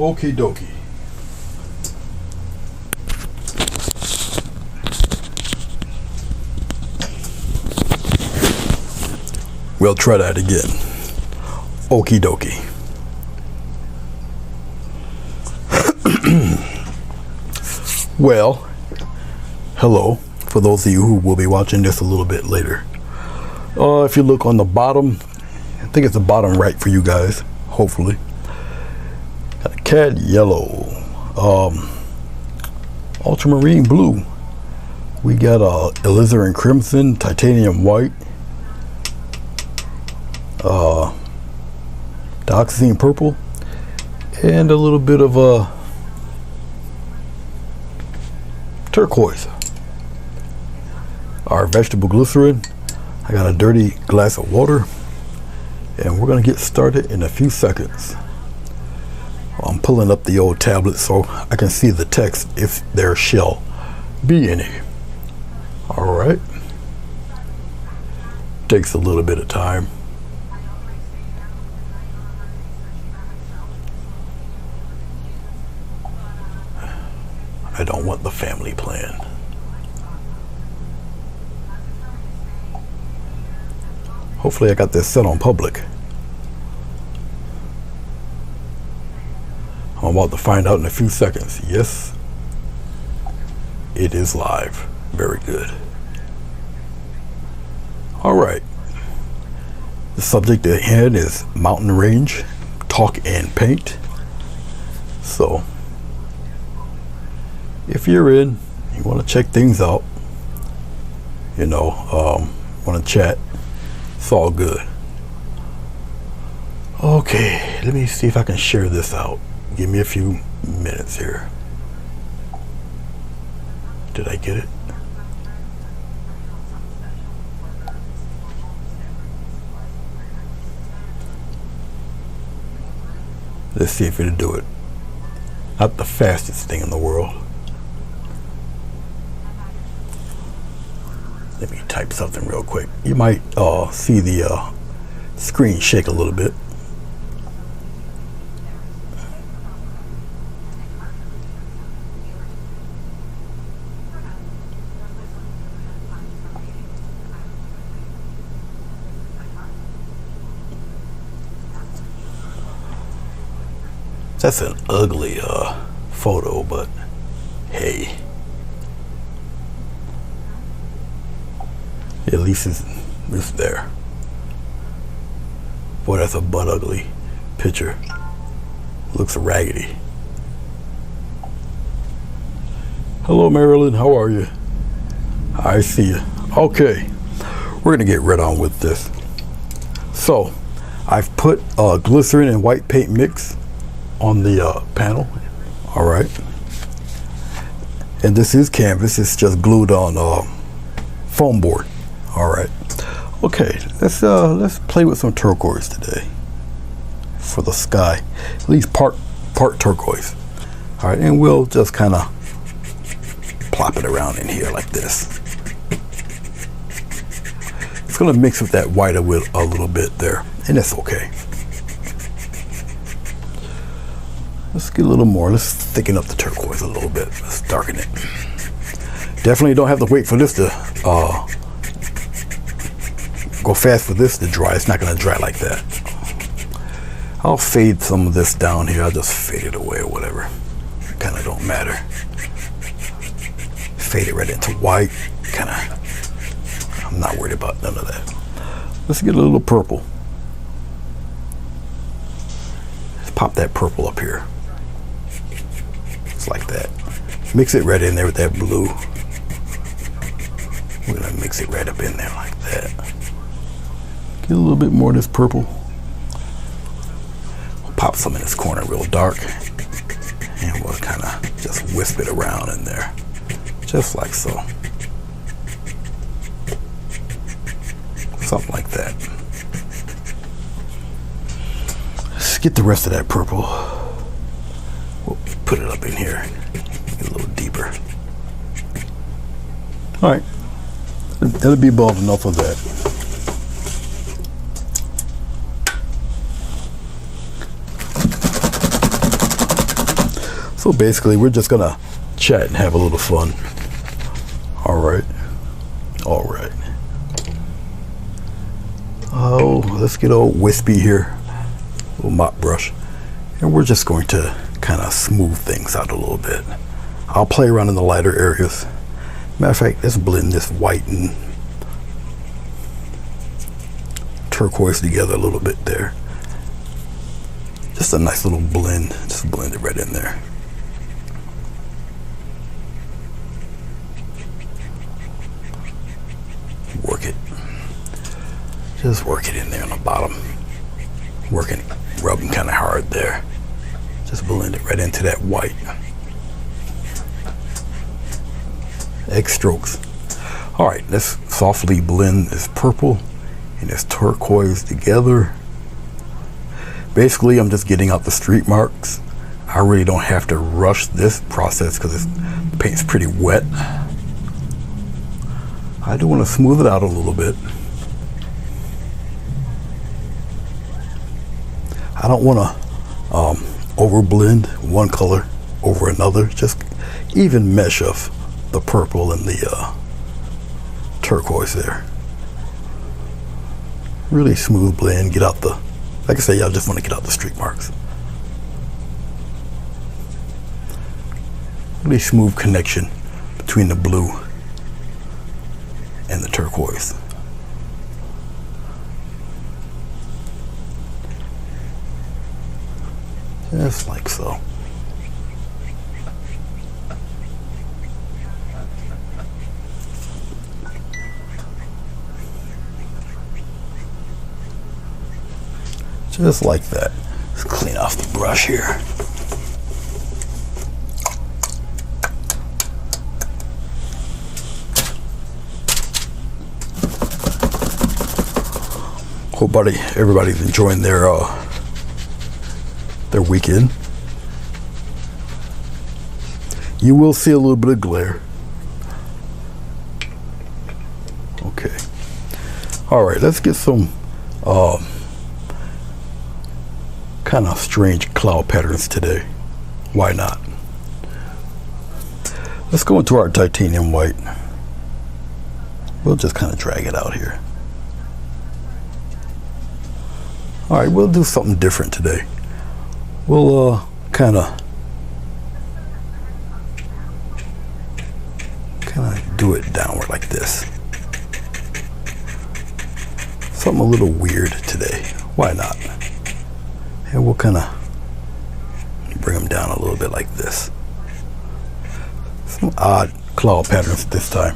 Okie dokie. We'll try that again. Okie dokie. Well, hello, for those of you who will be watching this a little bit later. If you look on the bottom, I think it's the bottom right for you guys, hopefully. Got a cad yellow, ultramarine blue. We got alizarin crimson, titanium white, dioxazine purple, and a little bit of turquoise. Our vegetable glycerin. I got a dirty glass of water, and we're gonna get started in a few seconds. I'm pulling up the old tablet so I can see the text if there shall be any. All right. Takes a little bit of time. I don't want the family plan. Hopefully I got this set on public. I'm about to find out in a few seconds. Yes, it is live. Very good. All right. The subject at hand is mountain range, talk and paint. So if you're in, you want to check things out, you know, want to chat, it's all good. Okay, let me see if I can share this out. Give me a few minutes here. Did I get it? Let's see if it'll do it. Not the fastest thing in the world. Let me type something real quick. You might see the screen shake a little bit. That's an ugly photo, but hey. At least it's there. Boy, that's a butt ugly picture. Looks raggedy. Hello, Marilyn. How are you? I see you. Okay, we're gonna get right on with this. So, I've put glycerin and white paint mix on the panel. All right. And this is canvas. It's just glued on foam board. All right. Okay, let's play with some turquoise today for the sky. At least part turquoise. All right, and we'll just kind of plop it around in here like this. It's gonna mix with that white a little bit there, and that's okay. Let's get a little more. Let's thicken up the turquoise a little bit. Let's darken it. Definitely don't have to wait for this to go fast for this to dry. It's not going to dry like that. I'll fade some of this down here. I'll just fade it away or whatever. Kind of don't matter. Fade it right into white. Kind of, I'm not worried about none of that. Let's get a little purple. Let's pop that purple up here. Just like that. Mix it right in there with that blue. We're going to mix it right up in there like that. Get a little bit more of this purple. We'll pop some in this corner real dark. And we'll kind of just wisp it around in there. Just like so. Something like that. Let's get the rest of that purple. We'll put it up in here. Get a little deeper. All right. That'll be about enough of that. So basically we're just gonna chat and have a little fun. All right. Oh, let's get old wispy here. Little mop brush. And we're just going to kind of smooth things out a little bit. I'll play around in the lighter areas. Matter of fact, let's blend this white and turquoise together a little bit there. Just a nice little blend. Just blend it right in there. Work it. Just work it in there on the bottom. Rubbing kind of hard there. Just blend it right into that white. X strokes. All right, let's softly blend this purple and this turquoise together. Basically, I'm just getting out the streak marks. I really don't have to rush this process because the paint's pretty wet. I do want to smooth it out a little bit. I don't want to overblend one color over another. Just even mesh of the purple and the turquoise there. Really smooth blend. Get out the, like I say, y'all just want to get out the streak marks. Really smooth connection between the blue and the turquoise. Just like so. Just like that. Let's clean off the brush here. Hope everybody's enjoying their weekend. You will see a little bit of glare. Okay. All right, let's get some kind of strange cloud patterns today. Why not? Let's go into our titanium white. We'll just kind of drag it out here. All right, we'll do something different today. We'll kind of do it downward like this. Something a little weird today. Why not? And we'll kind of bring them down a little bit like this. Some odd cloud patterns this time.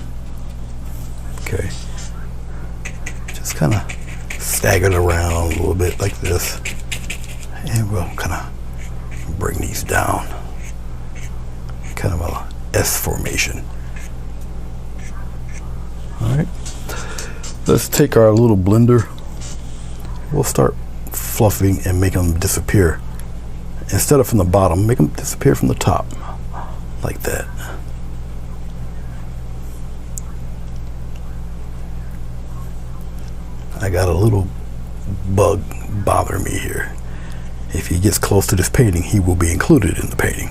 Okay. Just kind of staggered around a little bit like this. And we'll kind of bring these down. Kind of a S formation. Alright. Let's take our little blender. We'll start fluffing and make them disappear. Instead of from the bottom, make them disappear from the top. Like that. I got a little bug bothering me here. If he gets close to this painting, he will be included in the painting.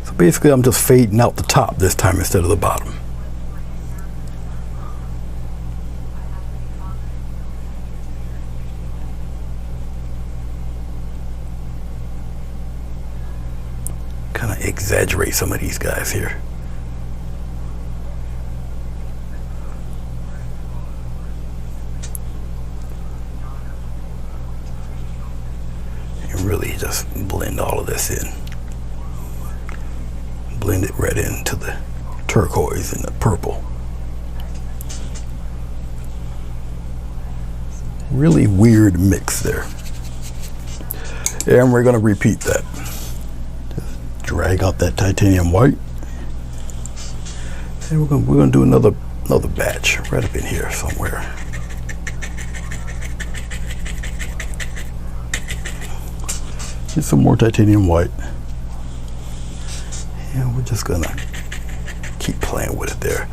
So basically I'm just fading out the top this time instead of the bottom. Kind of exaggerate some of these guys here. And really just blend all of this in. Blend it right into the turquoise and the purple. Really weird mix there. And we're going to repeat that. Drag out that titanium white, and we're gonna do another batch right up in here somewhere. Get some more titanium white, and we're just gonna keep playing with it there.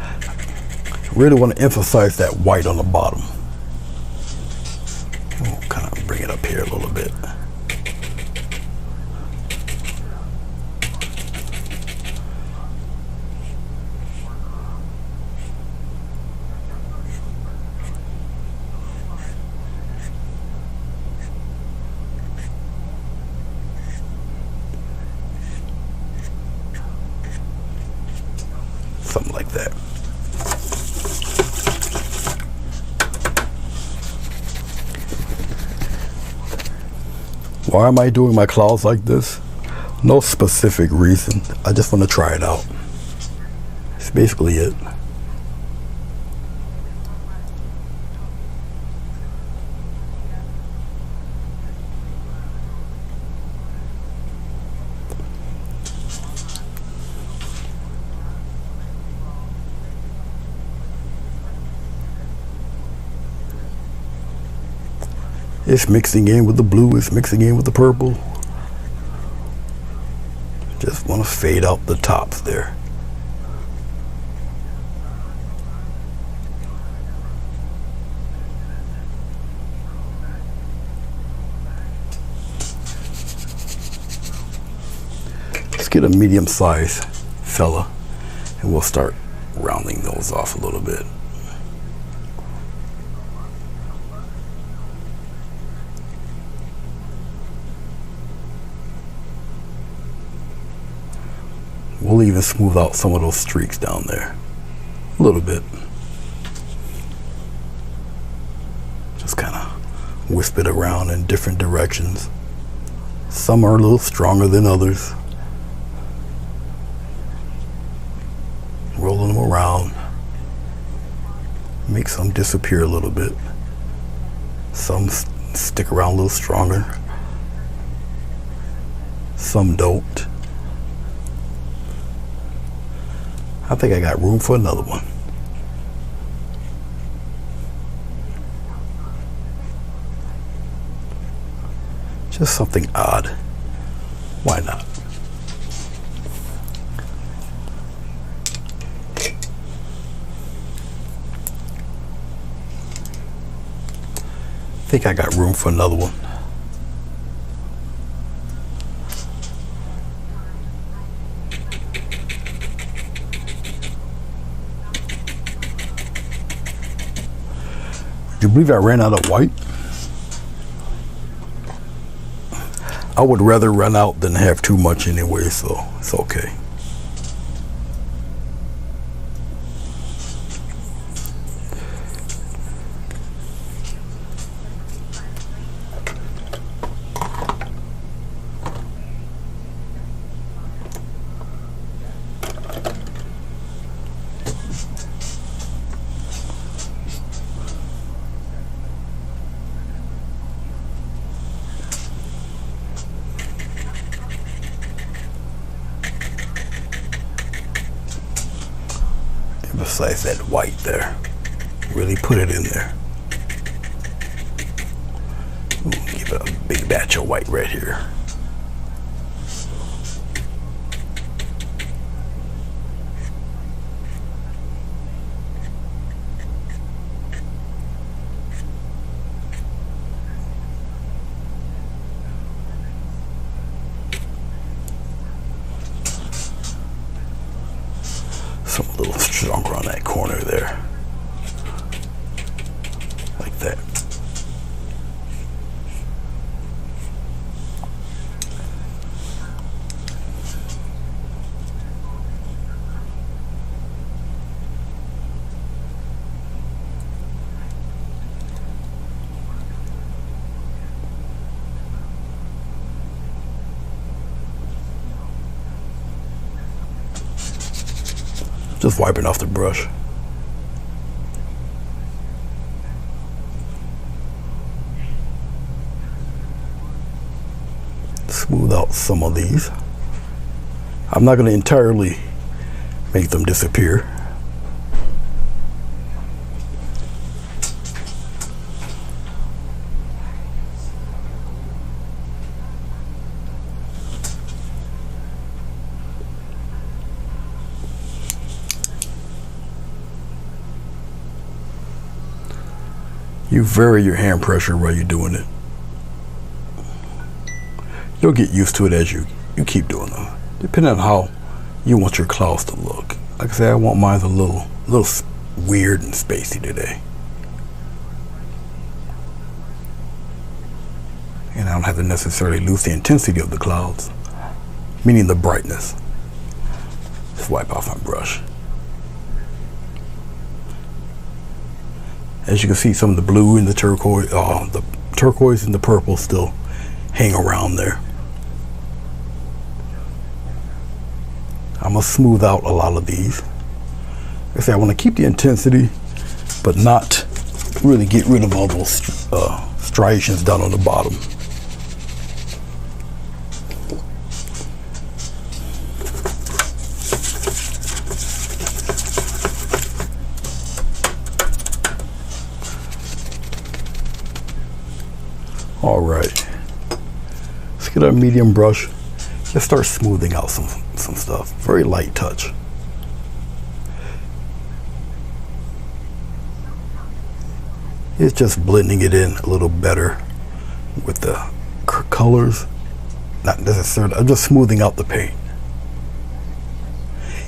Really want to emphasize that white on the bottom. We'll kind of bring it up here a little bit. Why am I doing my clouds like this? No specific reason. I just want to try it out. That's basically it. It's mixing in with the blue, it's mixing in with the purple. Just want to fade out the tops there. Let's get a medium-sized fella and we'll start rounding those off a little bit. We'll even smooth out some of those streaks down there a little bit. Just kind of wisp it around in different directions. Some are a little stronger than others. Rolling them around. Make some disappear a little bit. Some stick around a little stronger. Some don't. I think I got room for another one. Just something odd. Why not? I think I got room for another one. Do you believe I ran out of white? I would rather run out than have too much anyway, so it's okay. Emphasize that white there. Really put it in there. Ooh, give it a big batch of white right here. Some a little stronger on that corner there. Like that. Just wiping off the brush. Smooth out some of these. I'm not going to entirely make them disappear. You vary your hand pressure while you're doing it. You'll get used to it as you keep doing them, depending on how you want your clouds to look. Like I said, I want mine a little weird and spacey today. And I don't have to necessarily lose the intensity of the clouds, meaning the brightness. Just wipe off my brush. As you can see, some of the blue and the turquoise and the purple still hang around there. I'm gonna smooth out a lot of these. Like I say, I want to keep the intensity, but not really get rid of all those striations down on the bottom. All right, let's get our medium brush. Let's start smoothing out some stuff. Very light touch. It's just blending it in a little better with the colors. Not necessarily, I'm just smoothing out the paint.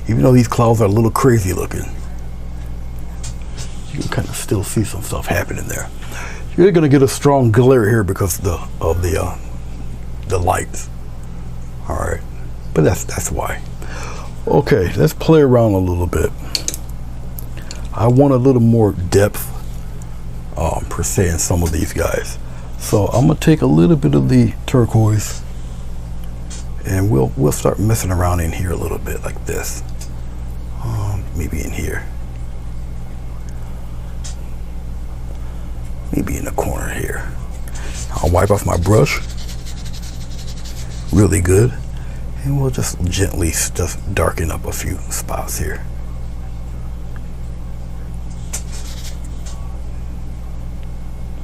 Even though these clouds are a little crazy looking, you can kind of still see some stuff happening there. You're gonna get a strong glare here because of the lights. All right, but that's why. Okay, let's play around a little bit. I want a little more depth, per se, in some of these guys. So I'm gonna take a little bit of the turquoise, and we'll start messing around in here a little bit, like this. Maybe in here. Maybe in the corner here. I'll wipe off my brush really good, and we'll just gently just darken up a few spots here.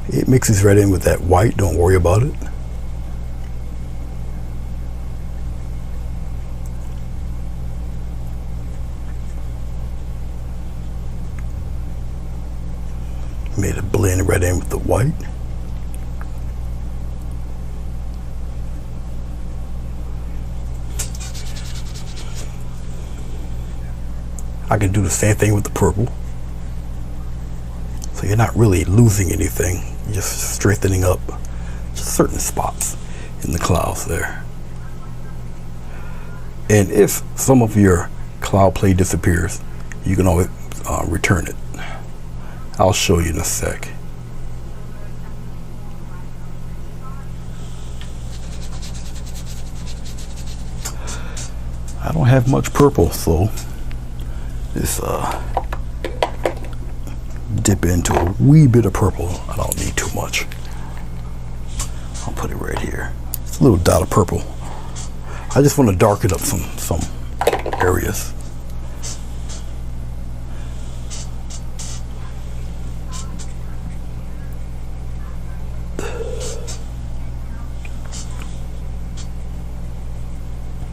It mixes right in with that white, don't worry about it. Made it blend right in with the white. I can do the same thing with the purple. So you're not really losing anything, you're just strengthening up just certain spots in the clouds there. And if some of your cloud play disappears, you can always return it. I'll show you in a sec. I don't have much purple, so this dip into a wee bit of purple. I don't need too much. I'll put it right here. It's a little dot of purple. I just want to darken up some areas.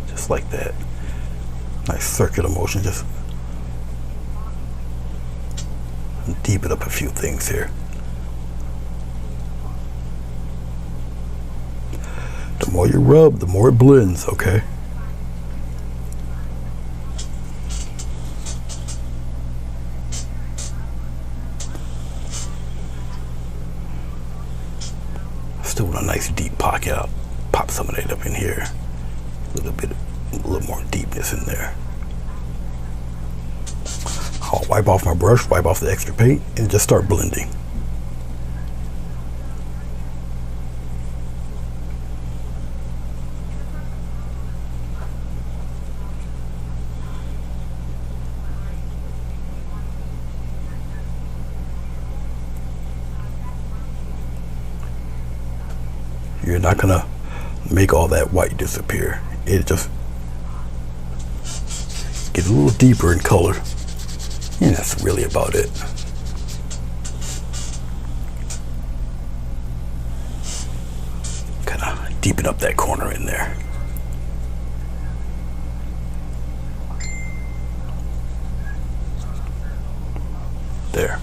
Just like that. Nice circular motion, just deepen up a few things here. The more you rub, the more it blends, okay? Still want a nice deep pocket. I'll pop some of that up in here. A little more deepness in there. I'll wipe off my brush, wipe off the extra paint, and just start blending. You're not gonna make all that white disappear. It just get a little deeper in color. And that's really about it. Kind of deepen up that corner in there. There.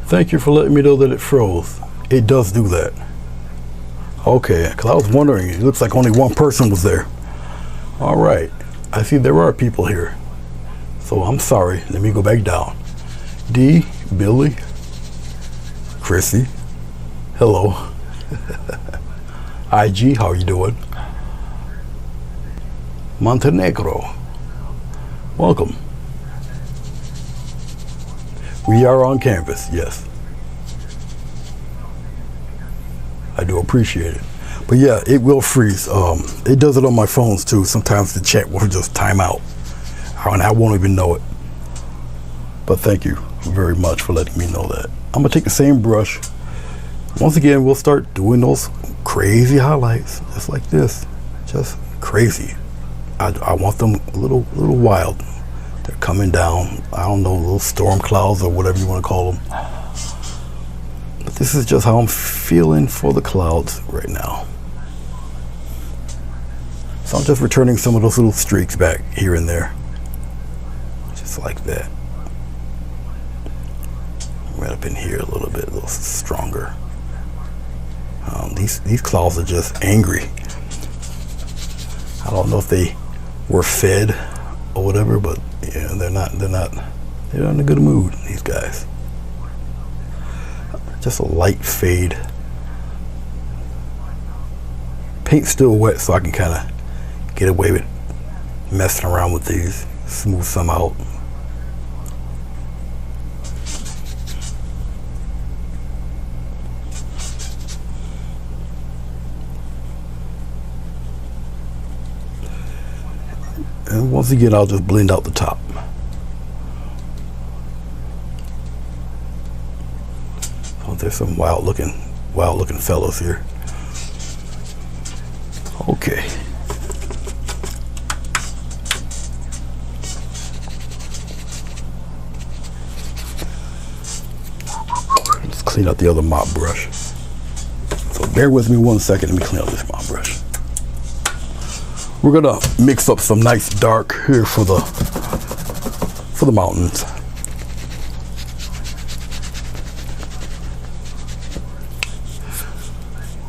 Thank you for letting me know that it froze. It does do that. Okay, because I was wondering, it looks like only one person was there. All right, I see there are people here. So I'm sorry, let me go back down. D, Billy, Chrissy, hello. IG, how are you doing? Montenegro, welcome. We are on canvas, yes. I do appreciate it. But yeah, it will freeze. It does it on my phones too. Sometimes the chat will just time out and I won't even know it. But thank you very much for letting me know that. I'm gonna take the same brush. Once again, we'll start doing those crazy highlights, just like this, just crazy. I want them a little wild. They're coming down. I don't know, little storm clouds or whatever you want to call them. But this is just how I'm feeling for the clouds right now. So I'm just returning some of those little streaks back here and there, just like that. Right up in here a little bit, a little stronger. These clouds are just angry. I don't know if they were fed or whatever, but yeah, they're in a good mood, these guys. Just a light fade. Paint's still wet, so I can kind of get away with messing around with these, smooth some out. And once again, I'll just blend out the top. Oh, there's some wild looking fellows here. Okay. Let's clean out the other mop brush. So bear with me 1 second. Let me clean out this mop brush. We're gonna mix up some nice dark here for the mountains.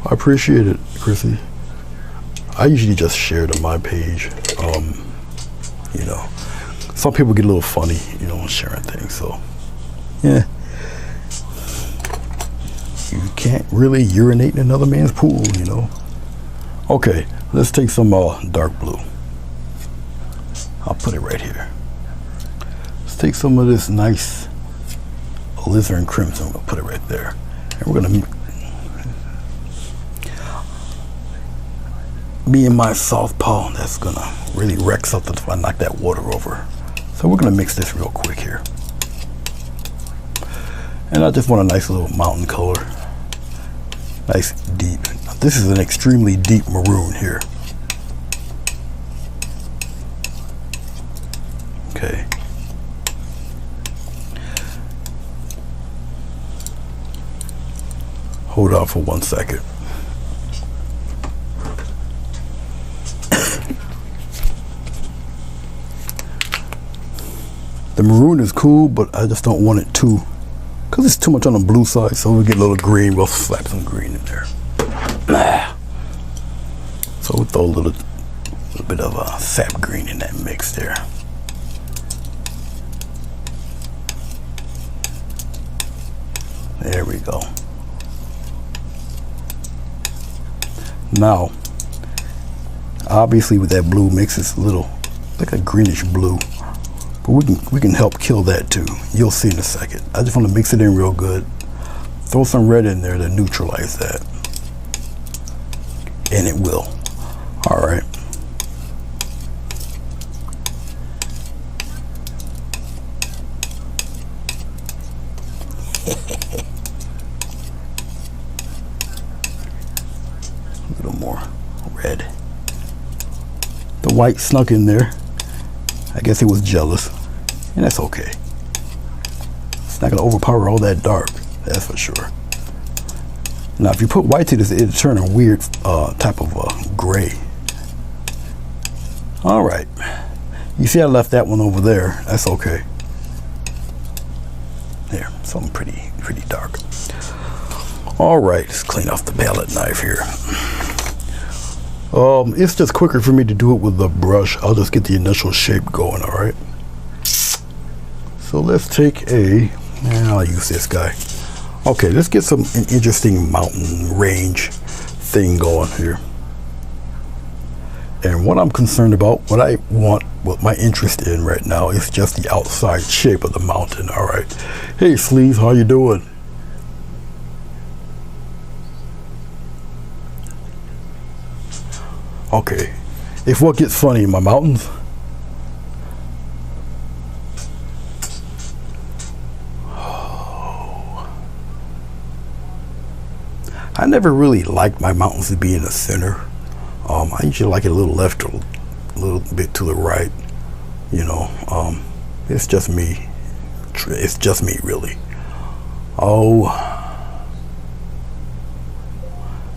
I appreciate it, Chrissy. I usually just share it on my page. You know, some people get a little funny, you know, sharing things. So, yeah, you can't really urinate in another man's pool, you know. Okay, let's take some dark blue. I'll put it right here. Let's take some of this nice alizarin crimson. We'll put it right there, and we're gonna. Me and my southpaw, that's gonna really wreck something if I knock that water over. So we're gonna mix this real quick here. And I just want a nice little mountain color. Nice deep. This is an extremely deep maroon here. Okay. Hold on for 1 second. The maroon is cool, but I just don't want it too, because it's too much on the blue side. So we get a little green, we'll slap some green in there. So we'll throw a little bit of sap green in that mix there. There we go. Now, obviously with that blue mix, it's a little like a greenish blue. But we can help kill that too. You'll see in a second. I just want to mix it in real good. Throw some red in there to neutralize that. And it will. All right. A little more red. The white snuck in there. I guess he was jealous, and that's okay. It's not gonna overpower all that dark, that's for sure. Now, if you put white to this, it'll turn a weird type of gray. All right, you see I left that one over there. That's okay. There, something pretty dark. All right, let's clean off the palette knife here. It's just quicker for me to do it with the brush. I'll just get the initial shape going, all right? So let's take I'll use this guy. Okay, let's get an interesting mountain range thing going here. And what I'm concerned about, what I want, what my interest in right now is just the outside shape of the mountain. All right. Hey, Sleeves, how you doing? Okay. If what gets funny in my mountains, I never really liked my mountains to be in the center. I usually like it a little left or a little bit to the right. You know, it's just me. It's just me, really. Oh,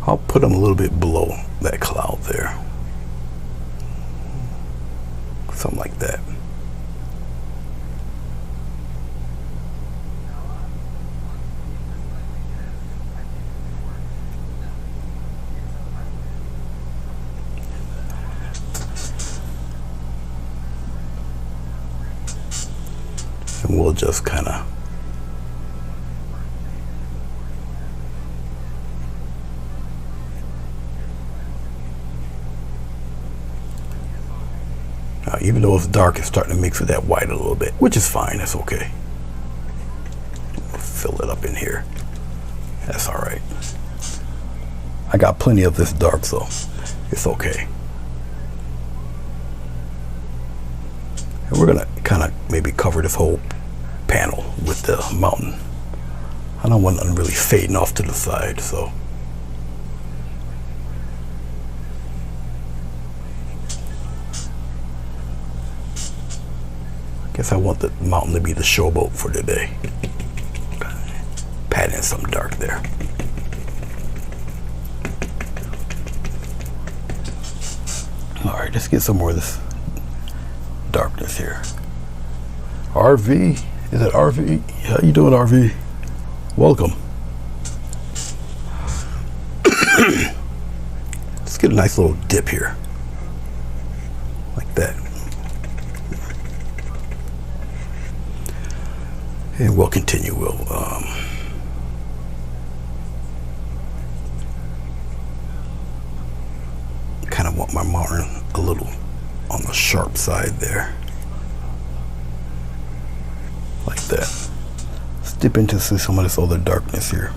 I'll put them a little bit below that cloud there. Something like that. And we'll just kind of even though it's dark, it's starting to mix with that white a little bit, which is fine. That's okay. Fill it up in here. That's all right. I got plenty of this dark, so it's okay. And we're gonna kind of maybe cover this whole panel with the mountain. I don't want nothing really fading off to the side, so. Guess I want the mountain to be the showboat for today. Okay. Pat in some dark there. All right, let's get some more of this darkness here. RV, is it RV? How you doing, RV? Welcome. Let's get a nice little dip here, like that. And we'll continue. We'll kind of want my mountain a little on the sharp side there, like that. Let's dip into some of this other darkness here,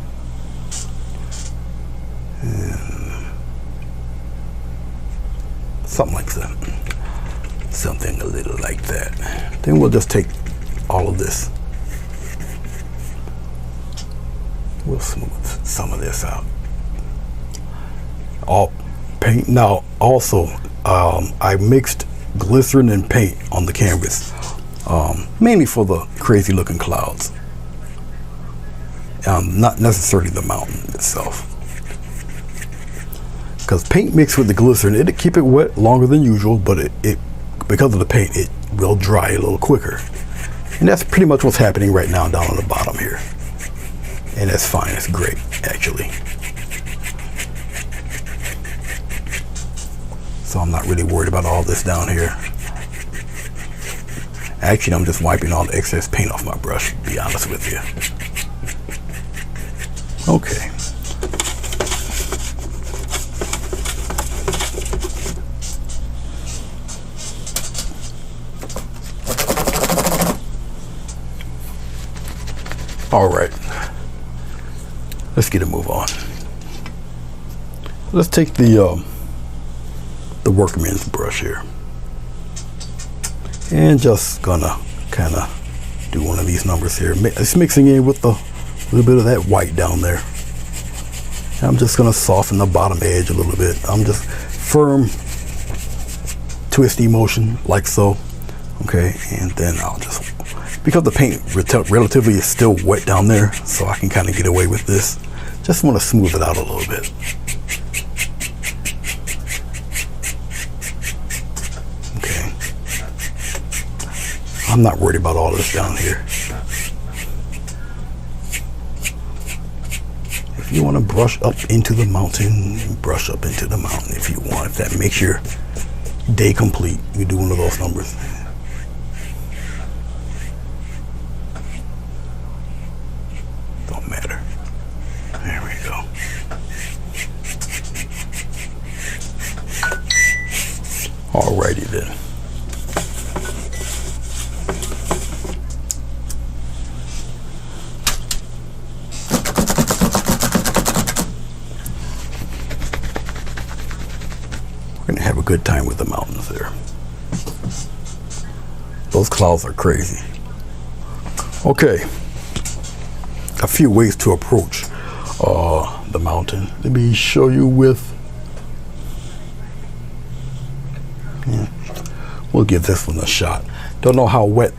and something like that. Something a little like that. Then we'll just take all of this. We'll smooth some of this out. All paint. Now, also, I mixed glycerin and paint on the canvas, mainly for the crazy looking clouds, not necessarily the mountain itself. Because paint mixed with the glycerin, it'll keep it wet longer than usual, but it because of the paint, it will dry a little quicker. And that's pretty much what's happening right now down on the bottom here. And that's fine, it's great, actually. So I'm not really worried about all this down here. Actually, I'm just wiping all the excess paint off my brush, to be honest with you. Okay. All right. Let's get a move on. Let's take the workman's brush here, and just gonna kind of do one of these numbers here. It's mixing in with a little bit of that white down there. And I'm just gonna soften the bottom edge a little bit. I'm just firm, twisty motion like so. Okay, and then I'll just, because the paint relatively is still wet down there, so I can kind of get away with this. Just want to smooth it out a little bit. Okay. I'm not worried about all this down here. If you want to brush up into the mountain, brush up into the mountain if you want. If that makes your day complete, you do one of those numbers. Don't matter. There we go. good time with the mountains there. Those clouds are crazy. Okay, a few ways to approach the mountain. Let me show you with, we'll give this one a shot. Don't know how wet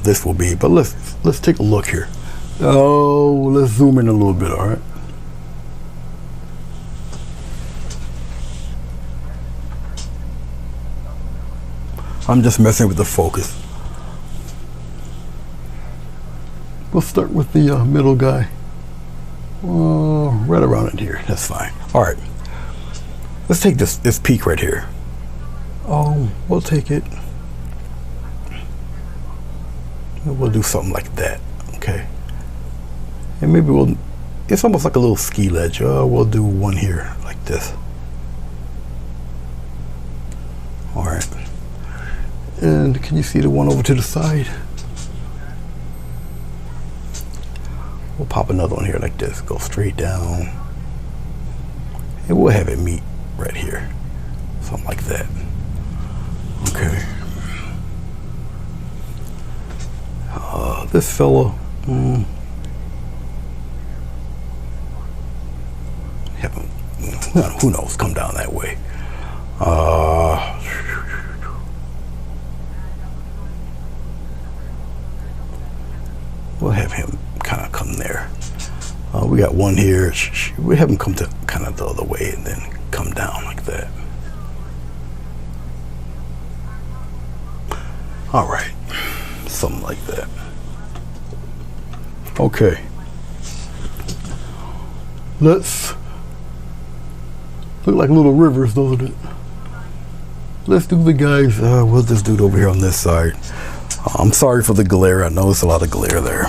this will be, but let's take a look here. Oh, let's zoom in a little bit, all right? I'm just messing with the focus. We'll start with the middle guy. Right around in here, that's fine. All right, let's take this peak right here. We'll take it. We'll do something like that, okay? And maybe it's almost like a little ski ledge. We'll do one here like this. All right. And can you see the one over to the side? We'll pop another one here like this. Go straight down. And we'll have it meet right here. Something like that. Okay. This fella, who knows, come down that way. We'll have him kind of come there. We got one here. We have him come to kind of the other way and then come down like that. All right, something like that. Okay, let's look like little rivers, doesn't it? Let's do the guys. We'll just do it over here on this side. I'm sorry for the glare. I know there's a lot of glare there.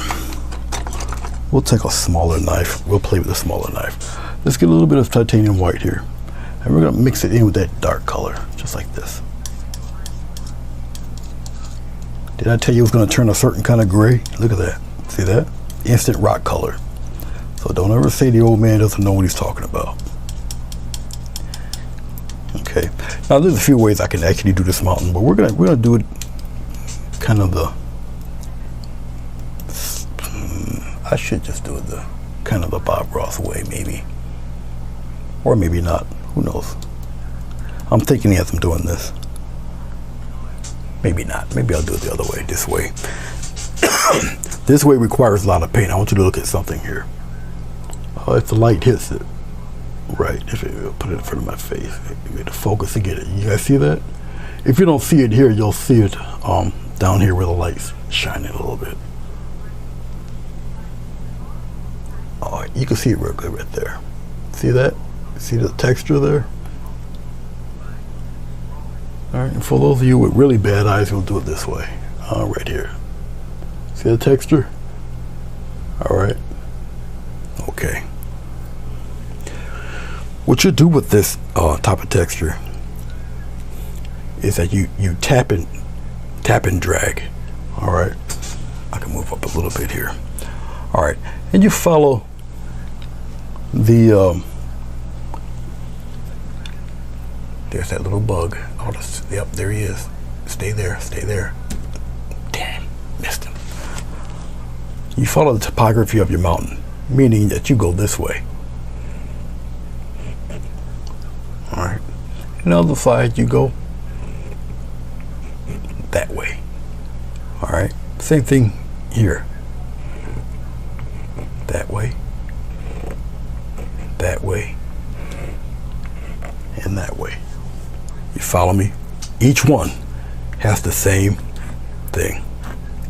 We'll take a smaller knife. We'll play with a smaller knife. Let's get a little bit of titanium white here, and we're gonna mix it in with that dark color, just like this. Did I tell you it was gonna turn a certain kind of gray? Look at that. See that? Instant rock color. So don't ever say the old man doesn't know what he's talking about. Okay. Now there's a few ways I can actually do this mountain, but we're gonna do it kind of I should just do it the kind of the Bob Ross way, maybe, or maybe not. Who knows? I'm thinking as I'm doing this. Maybe not. Maybe I'll do it the other way. This way. This way requires a lot of paint. I want you to look at something here. If the light hits it, right? If it put it in front of my face, maybe the focus to get it. You guys see that? If you don't see it here, you'll see it down here where the light's shining a little bit. Oh, you can see it real good right there. See that? See the texture there? All right, and for those of you with really bad eyes, we'll do it this way, right here. See the texture? All right. Okay. What you do with this type of texture is that you tap and drag. All right. I can move up a little bit here. All right, and you follow the there's that little bug. Yep, there he is. Stay there, stay there. Damn, missed him. You follow the topography of your mountain, meaning that you go this way. All right, and on the other side you go that way. All right, same thing here. That way, and that way. You follow me? Each one has the same thing.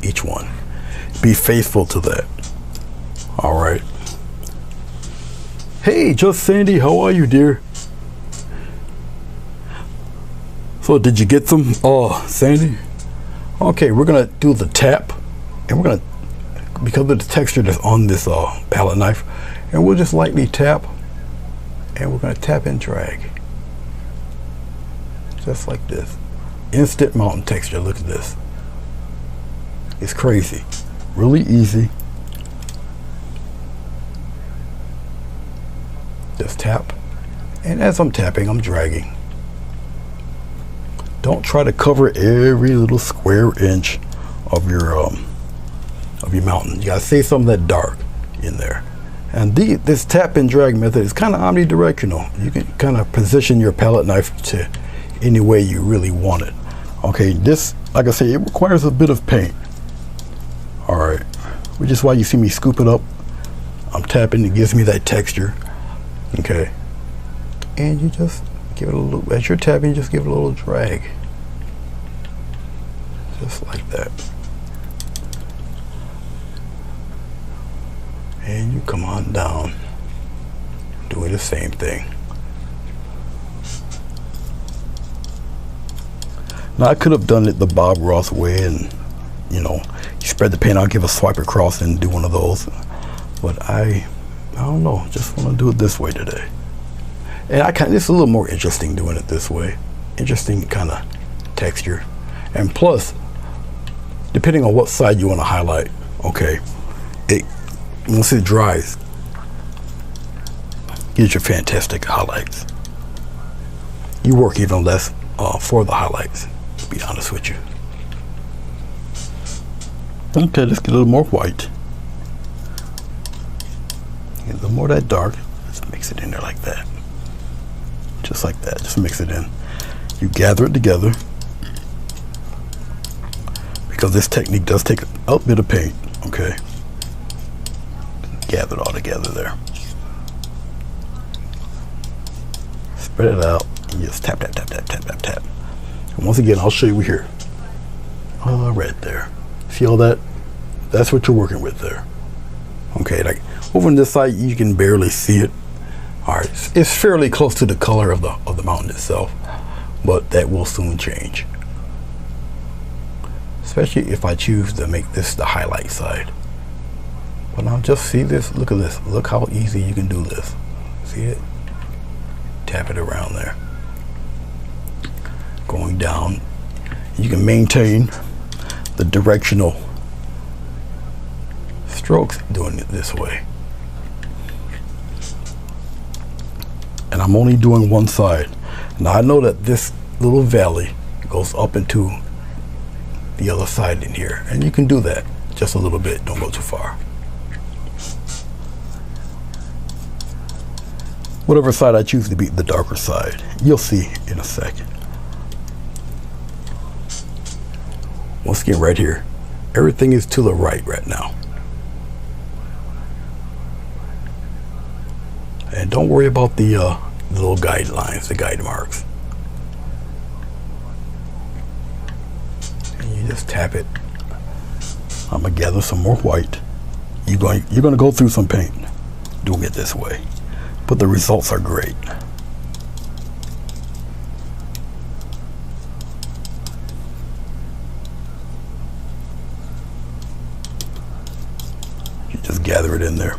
Each one. Be faithful to that. All right. Hey, just Sandy, how are you, dear? So did you get them? Oh, Sandy? Okay, we're gonna do the tap, and we're gonna, because of the texture that's on this palette knife, and we'll just lightly tap, and we're gonna tap and drag. Just like this. Instant mountain texture. Look at this. It's crazy. Really easy. Just tap. And as I'm tapping, I'm dragging. Don't try to cover every little square inch of your mountain. You gotta save some of that dark in there. And this tap and drag method is kind of omnidirectional. You can kind of position your palette knife to any way you really want it. Okay, this, like I say, it requires a bit of paint. All right, which is why you see me scoop it up. I'm tapping, it gives me that texture. Okay, and you just give it a little, as you're tapping, just give it a little drag. Just like that. And you come on down, doing the same thing. Now I could have done it the Bob Ross way, and you know, you spread the paint out, give a swipe across, and do one of those. But I don't know, just want to do it this way today. And it's a little more interesting doing it this way. Interesting kind of texture, and plus, depending on what side you want to highlight, okay, once it dries, gives you fantastic highlights. You work even less for the highlights, to be honest with you. Okay, let's get a little more white. Get a little more of that dark. Let's mix it in there like that. Just like that, just mix it in. You gather it together, because this technique does take a bit of paint, okay? Gather it all together there. Spread it out and just tap, tap, tap, tap, tap, tap, tap. And once again, I'll show you here. Right there. See all that? That's what you're working with there. Okay, like over on this side, you can barely see it. All right, it's fairly close to the color of the mountain itself, but that will soon change. Especially if I choose to make this the highlight side. But now just see this, look at this. Look how easy you can do this. See it? Tap it around there. Going down. You can maintain the directional strokes doing it this way. And I'm only doing one side. Now I know that this little valley goes up into the other side in here. And you can do that just a little bit, don't go too far. Whatever side I choose to be the darker side, you'll see in a second. Once again, right here, everything is to the right now. And don't worry about the little guidelines, the guide marks. And you just tap it. I'm gonna gather some more white. You're gonna go through some paint doing it this way, but the results are great. You just gather it in there.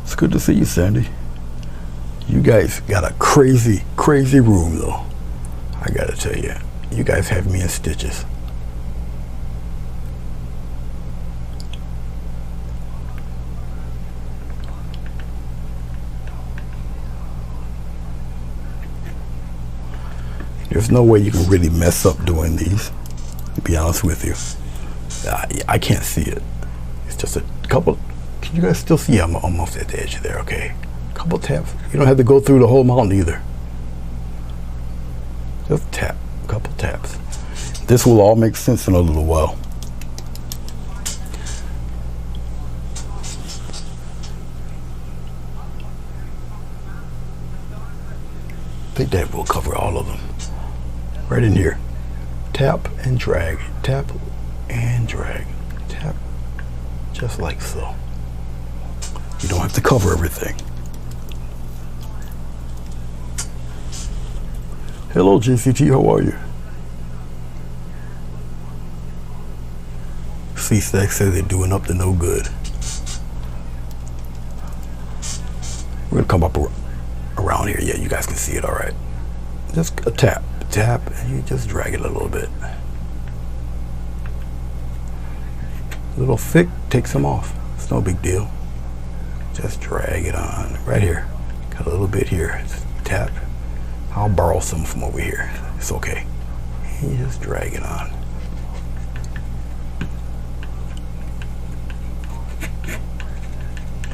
It's good to see you, Sandy. You guys got a crazy, crazy room though. I gotta tell you, you guys have me in stitches. There's no way you can really mess up doing these, to be honest with you. I can't see it. It's just a couple. Can you guys still see? I'm almost at the edge there, okay? Couple taps. You don't have to go through the whole mountain either. Just tap, a couple taps. This will all make sense in a little while. I think that will cover all of them. Right in here. Tap and drag. Tap and drag. Tap. Just like so. You don't have to cover everything. Hello, JCT, how are you? C-Stack says they're doing up to no good. We're gonna come up around here. Yeah, you guys can see it all right. Just a tap. tap and you just drag it a little bit. A little thick, take some off. It's no big deal. Just drag it on right here. Got a little bit here. Just tap. I'll borrow some from over here. It's okay. And you just drag it on.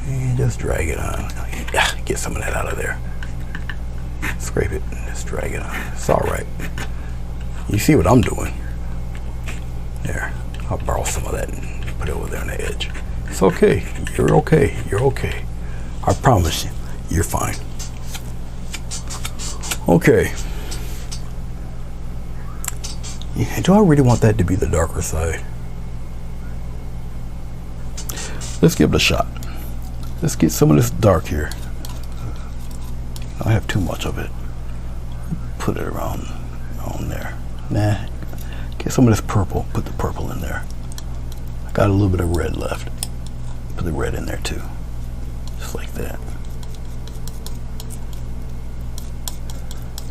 And just drag it on. Yeah, get some of that out of there. Scrape it and just drag it on. It's all right. You see what I'm doing? There. I'll borrow some of that and put it over there on the edge. It's okay. You're okay. You're okay. I promise you, you're fine. Okay. Yeah, do I really want that to be the darker side? Let's give it a shot. Let's get some of this dark here. I don't have too much of it. Put it around there. Nah. Get some of this purple. Put the purple in there. I got a little bit of red left. Put the red in there too. Just like that.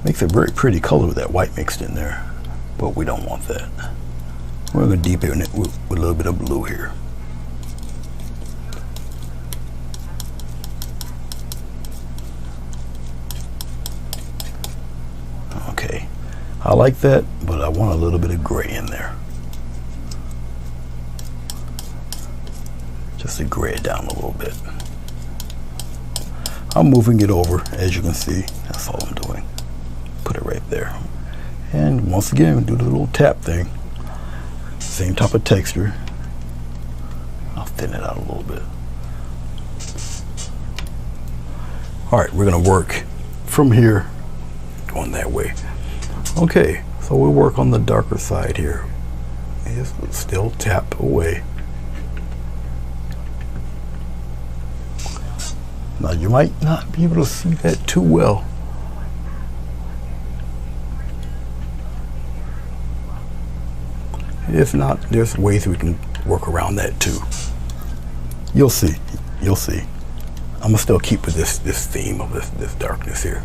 Makes a very pretty color with that white mixed in there. But we don't want that. We're going to deepen it with a little bit of blue here. Okay. I like that, but I want a little bit of gray in there. Just to gray it down a little bit. I'm moving it over, as you can see. That's all I'm doing. Put it right there. And once again, do the little tap thing. Same type of texture. I'll thin it out a little bit. All right, we're gonna work from here, going that way. Okay, so we'll work on the darker side here. Just still tap away. Now you might not be able to see that too well. If not, there's ways we can work around that too. You'll see. You'll see. I'm gonna still keep with this theme of this darkness here.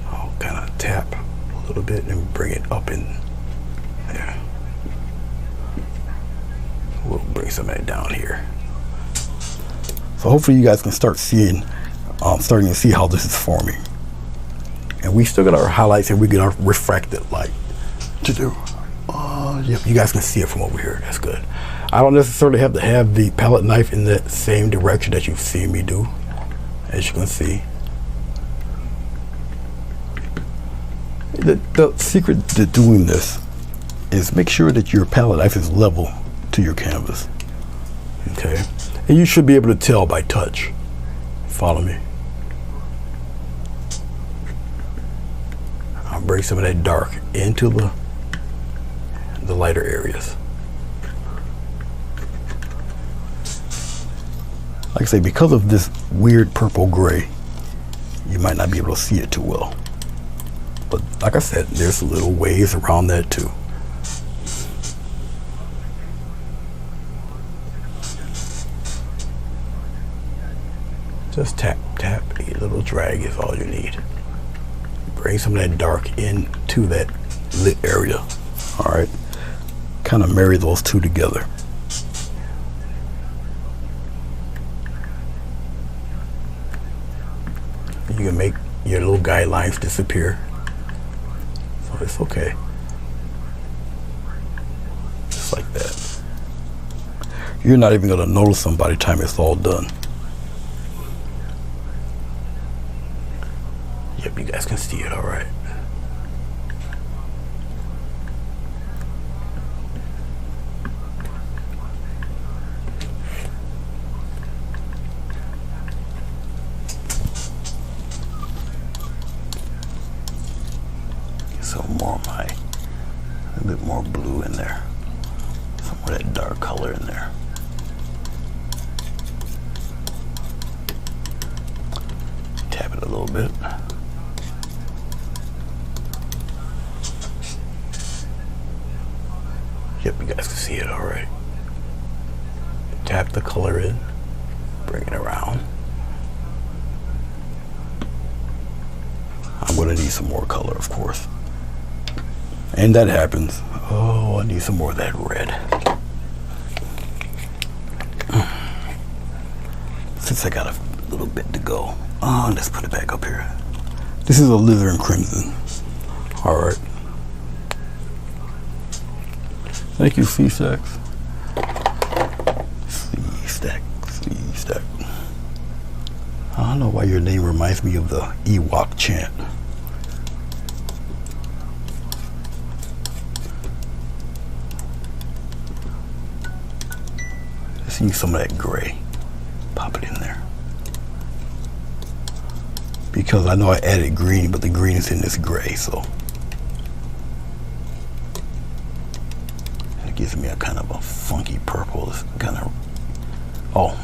I'll kind of tap a little bit and bring it up in there. We'll bring some of that down here. So hopefully you guys can start seeing, starting to see how this is forming. And we still got our highlights and we get our refracted light to do. Yep, you guys can see it from over here. That's good. I don't necessarily have to have the palette knife in the same direction that you've seen me do. As you can see. The secret to doing this is make sure that your palette knife is level to your canvas. Okay? And you should be able to tell by touch. Follow me. I'll bring some of that dark into the lighter areas. Like I say, because of this weird purple gray, you might not be able to see it too well. But like I said, there's little ways around that too. Just tap, tap, a little drag is all you need. Bring some of that dark into that lit area. All right. Kind of marry those two together. You can make your little guidelines disappear. So it's okay. Just like that. You're not even going to notice them by the time it's all done. Yep, you guys can see it all right. A bit more blue in there. Some of that dark color in there. Tap it a little bit. Yep, you guys can see it all right. Tap the color in, bring it around. I'm going to need some more color, of course. And that happens. Oh, I need some more of that red. Since I got a little bit to go, let's put it back up here. This is a alizarin crimson. All right. Thank you, C-Stacks. C-Stack. I don't know why your name reminds me of the Ewok chant. Let's use some of that gray. Pop it in there. Because I know I added green, but the green is in this gray, so. It gives me a kind of a funky purple. It's kind of, oh,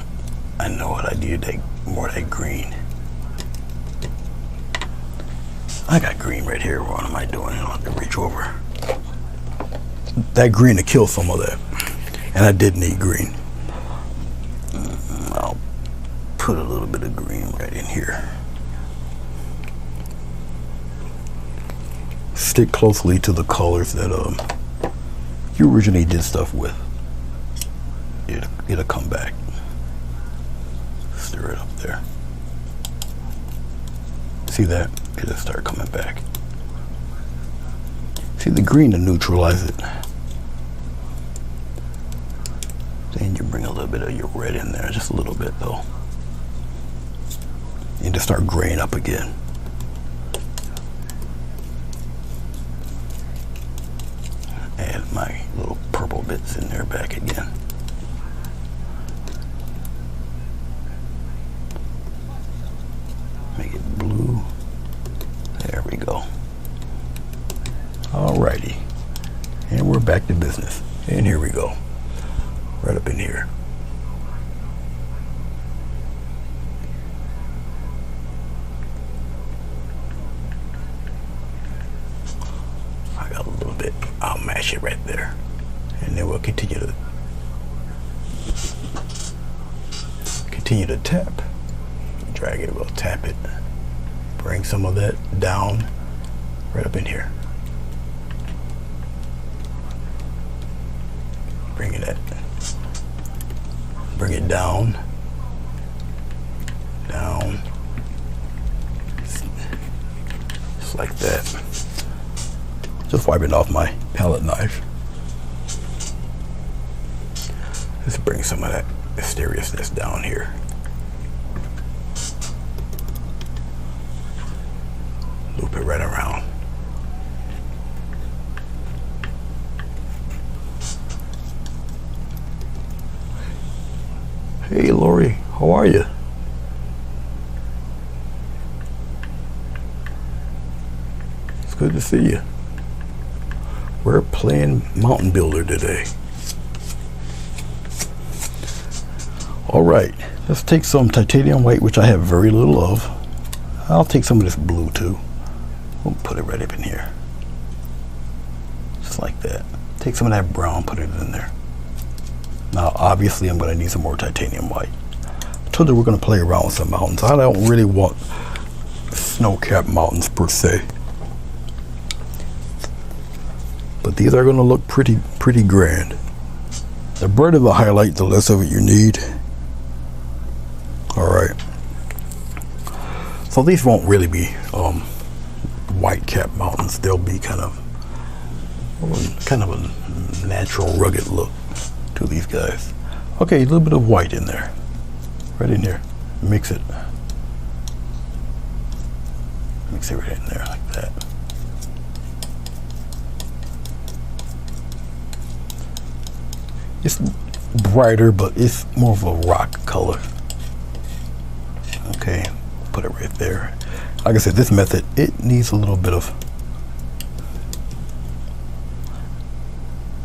I know what I did, more of that green. I got green right here. What am I doing? I don't have to reach over. That green to kill some of that. And I did need green. I'll put a little bit of green right in here. Stick closely to the colors that you originally did stuff with. It'll come back. Stir it up there. See that? It'll start coming back. See the green to neutralize it. Then you bring a little bit of your red in there, just a little bit though. And to start graying up again. Add my little purple bits in there back again. Make it blue. There we go. Alrighty. And we're back to business. And here we go. Right up in here. I got a little bit. I'll mash it right there. And then we'll continue to tap. Drag it, we'll tap it. Bring some of that down right up in here. Bring it down, just like that. Just wiping off my palette knife. Let's bring some of that mysteriousness down here. Loop it right around. Hey Lori, how are you? It's good to see you. We're playing Mountain Builder today. All right, let's take some titanium white, which I have very little of. I'll take some of this blue too. We'll put it right up in here. Just like that. Take some of that brown, put it in there. Now, obviously, I'm going to need some more titanium white. I told you we're going to play around with some mountains. I don't really want snow-capped mountains per se. But these are going to look pretty grand. The brighter the highlight, the less of it you need. Alright. So these won't really be white-capped mountains. They'll be kind of a natural, rugged look to these guys. Okay, a little bit of white in there. Right in here. Mix it. Mix it right in there like that. It's brighter, but it's more of a rock color. Okay, put it right there. Like I said, this method, it needs a little bit of,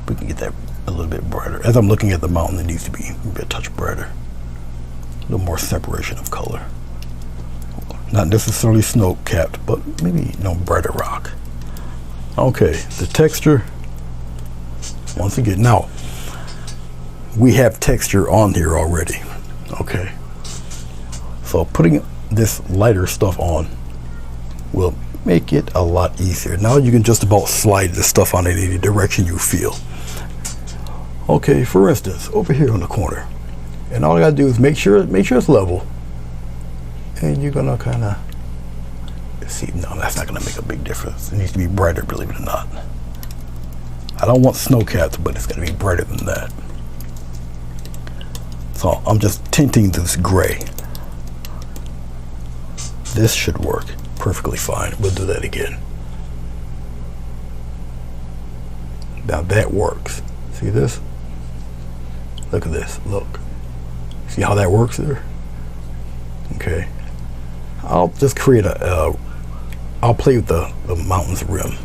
we can get that a little bit brighter. As I'm looking at the mountain, it needs to be maybe a touch brighter. A little more separation of color. Not necessarily snow capped, but maybe, brighter rock. Okay, the texture, once again, now, we have texture on here already. Okay. So putting this lighter stuff on will make it a lot easier. Now you can just about slide this stuff on in any direction you feel. Okay, for instance, over here on the corner, and all I gotta do is make sure it's level, and you're gonna kind of see. No, that's not gonna make a big difference. It needs to be brighter, believe it or not. I don't want snow caps, but it's gonna be brighter than that. So I'm just tinting this gray. This should work perfectly fine. We'll do that again. Now that works. See this? Look at this. Look. See how that works there? Okay. I'll just create I'll play with the mountain's rim.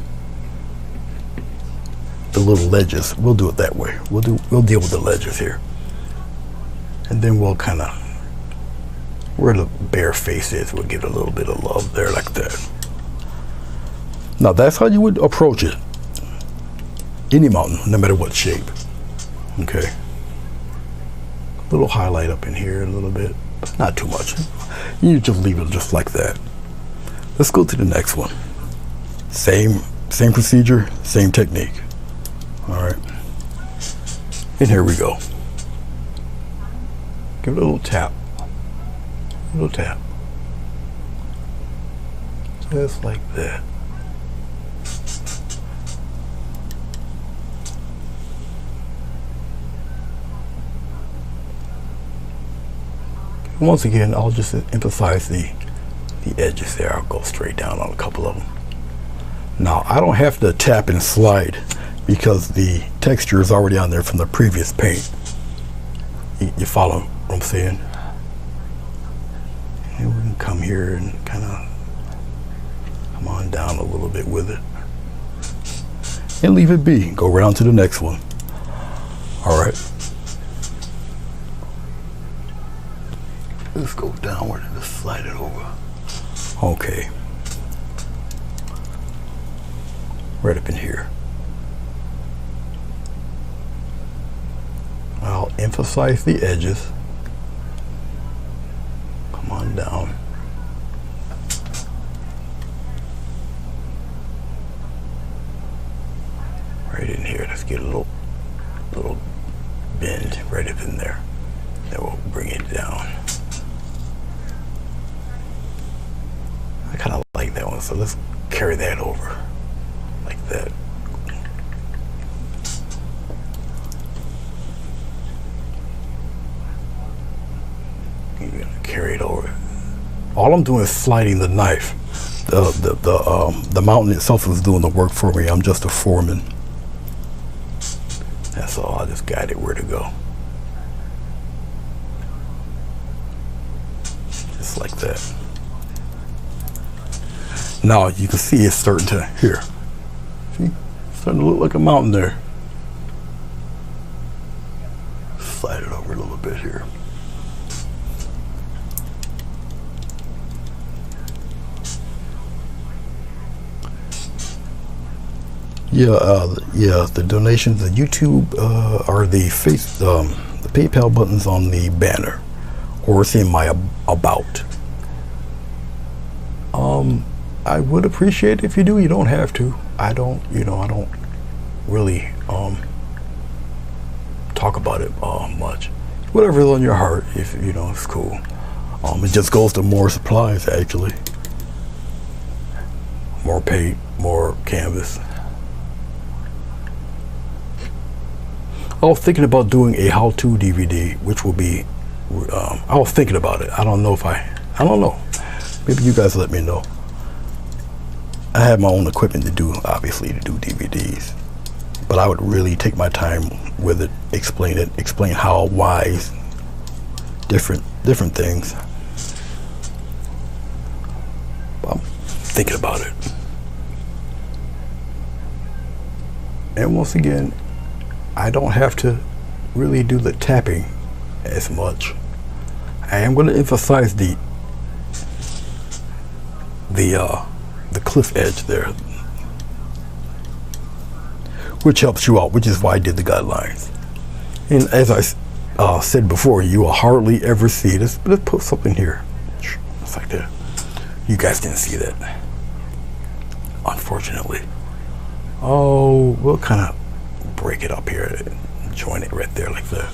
The little ledges. We'll do it that way. We'll deal with the ledges here. And then we'll kind of, where the bare face is, we'll give it a little bit of love there like that. Now that's how you would approach it. Any mountain, no matter what shape. Okay. A little highlight up in here a little bit, but not too much. You just leave it just like that. Let's go to the next one. Same procedure, same technique. All right. And here we go. Give it a little tap. A little tap. Just like that. Once again, I'll just emphasize the edges there. I'll go straight down on a couple of them. Now, I don't have to tap and slide because the texture is already on there from the previous paint. You follow what I'm saying? And we can come here and kind of come on down a little bit with it. And leave it be. Go around to the next one. All right. Let's go downward and just slide it over. Okay. Right up in here. I'll emphasize the edges. Come on down. Right in here. Let's get a little bend right up in there. Then we'll bring it down. I kind of like that one, so let's carry that over like that. You're gonna carry it over. All I'm doing is sliding the knife. The mountain itself is doing the work for me. I'm just a foreman. That's all. I just guide it where to go. Just like that. Now you can see it's starting to, here. See? It's starting to look like a mountain there. Slide it over a little bit here. Yeah, the donations, the YouTube, or the PayPal buttons on the banner, or it's in my about. I would appreciate it if you do. You don't have to. I don't really talk about it much. Whatever's on your heart, if it's cool. It just goes to more supplies, actually. More paint, more canvas. I was thinking about doing a how-to DVD, which will be, I was thinking about it. I don't know. Maybe you guys let me know. I have my own equipment to do DVDs, but I would really take my time with it, explain how, why, different things. I'm thinking about it. And once again, I don't have to really do the tapping as much. I am going to emphasize the cliff edge there, which helps you out, which is why I did the guidelines. And as I said before, you will hardly ever see this. Let's put something here. It's like that. You guys didn't see that. unfortunately. Oh, we'll kind of break it up here, join it right there like that.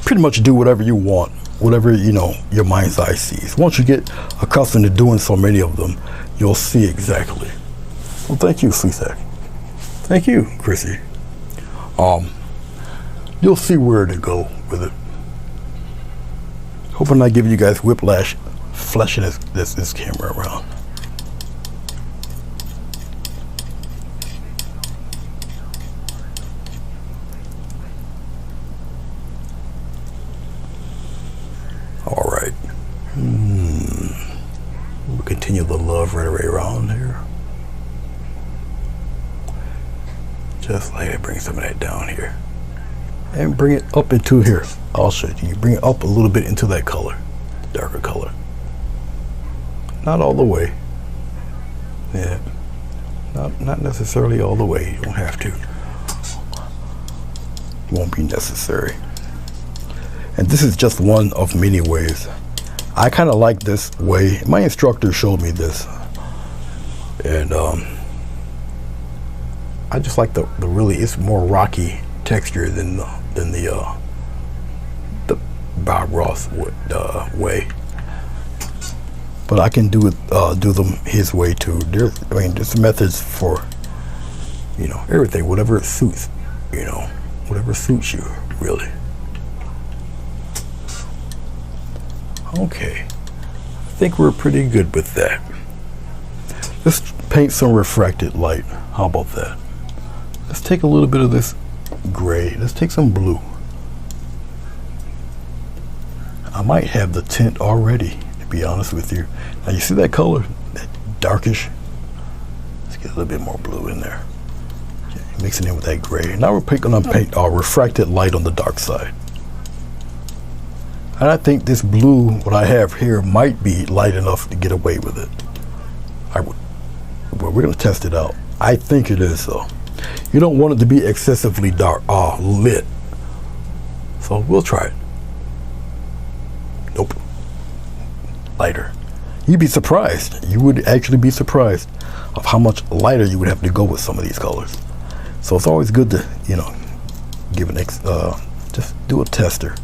Pretty much do whatever you want, whatever, you know, your mind's eye sees. Once you get accustomed to doing so many of them, you'll see exactly. Well, thank you, Sweetak. Thank you, Chrissy. You'll see where to go with it. Hope I'm not giving you guys whiplash fleshing this camera around. All right. We'll continue the love right away around here. Just like I bring some of that down here. And bring it up into here. I'll show you. You bring it up a little bit into that color, darker color. Not all the way. Yeah. Not necessarily all the way. You don't have to. Won't be necessary. And this is just one of many ways. I kind of like this way. My instructor showed me this. And I just like the really, it's more rocky texture than the Bob Ross way. But I can do them his way too. There's methods for, you know, everything, whatever it suits, you know, whatever suits you, really. Okay, I think we're pretty good with that. Let's paint some refracted light. How about that? Let's take a little bit of this gray. Let's take some blue. I might have the tint already, to be honest with you. Now you see that color, that darkish? Let's get a little bit more blue in there. Okay, mixing in with that gray. Now we're going to paint our refracted light on the dark side. And I think this blue, what I have here, might be light enough to get away with it. Well, we're going to test it out. I think it is, though. You don't want it to be excessively dark, lit. So we'll try it. Nope. Lighter. You'd be surprised. You would actually be surprised of how much lighter you would have to go with some of these colors. So it's always good to, you know, give an just do a tester.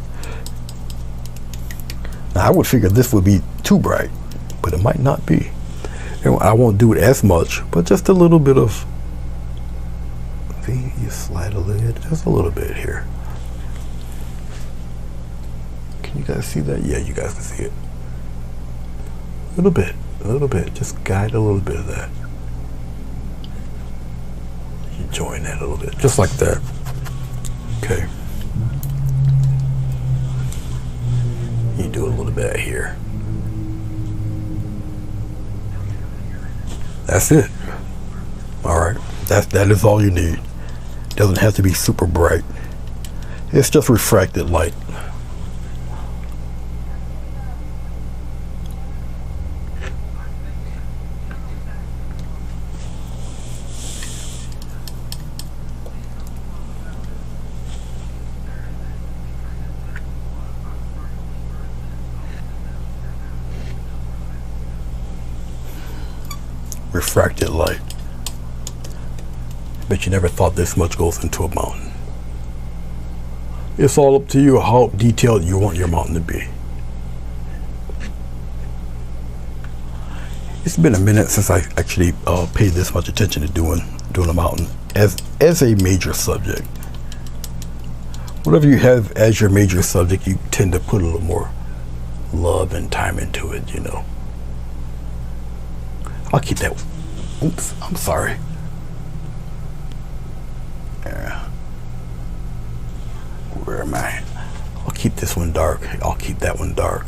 Now I would figure this would be too bright, but it might not be. And I won't do it as much, but just a little bit of. You slide a lid, just a little bit here. Can you guys see that? Yeah, you guys can see it. A little bit. Just guide a little bit of that. You join that a little bit, just like that. Okay. You do a little bit here. That's it. All right. That is all you need. Doesn't have to be super bright. It's just refracted light. Refracted light. Bet you never thought this much goes into a mountain. It's all up to you how detailed you want your mountain to be. It's been a minute since I actually paid this much attention to doing a mountain as a major subject. Whatever you have as your major subject, you tend to put a little more love and time into it, you know. I'll keep that. Oops, I'm sorry. Yeah. Where am I? I'll keep this one dark. I'll keep that one dark.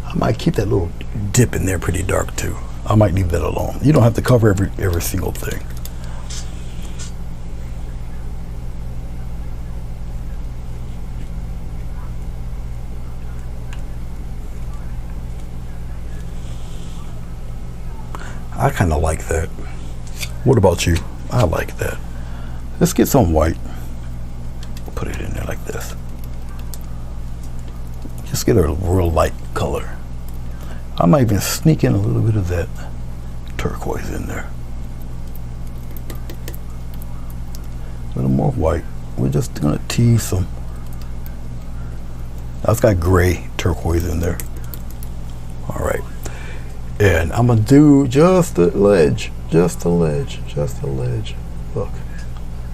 I might keep that little dip in there pretty dark too. I might leave that alone. You don't have to cover every single thing. I kind of like that. What about you? I like that. Let's get some white. Put it in there like this. Just get a real light color. I might even sneak in a little bit of that turquoise in there. more white. We're just gonna tease some. That's got gray turquoise in there. All right, and I'm gonna do just a ledge, just a ledge, just a ledge. Look,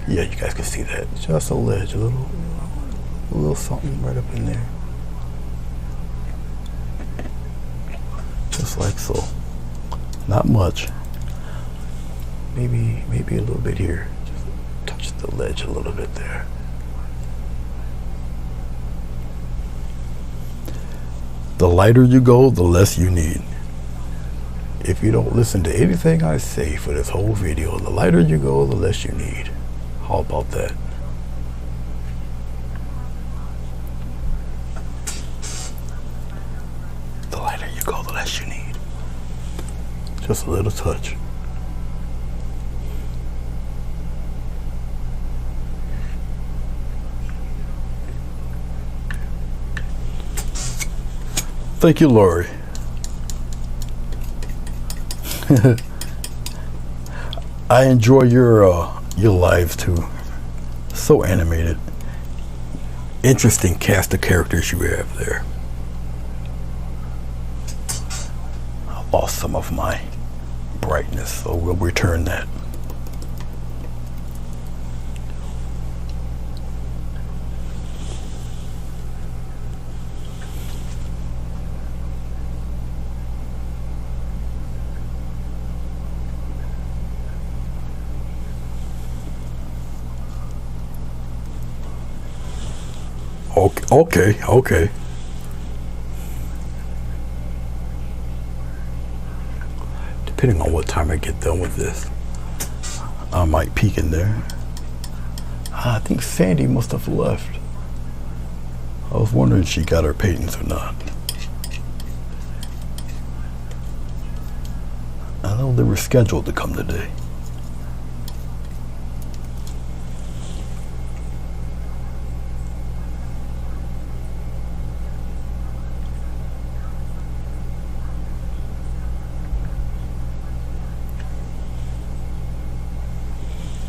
yeah, you guys can see that. Just a ledge, a little something right up in there, just like so. Not much. Maybe a little bit here. Just touch the ledge a little bit there. The lighter you go, the less you need. If you don't listen to anything I say for this whole video, the lighter you go, the less you need. How about that? The lighter you go, the less you need. Just a little touch. Thank you, Lori. I enjoy your lives too. So animated. Interesting cast of characters you have there. I lost some of my brightness, so we'll return that. Okay. Depending on what time I get done with this, I might peek in there. I think Sandy must have left. I was wondering if she got her paintings or not. I know they were scheduled to come today.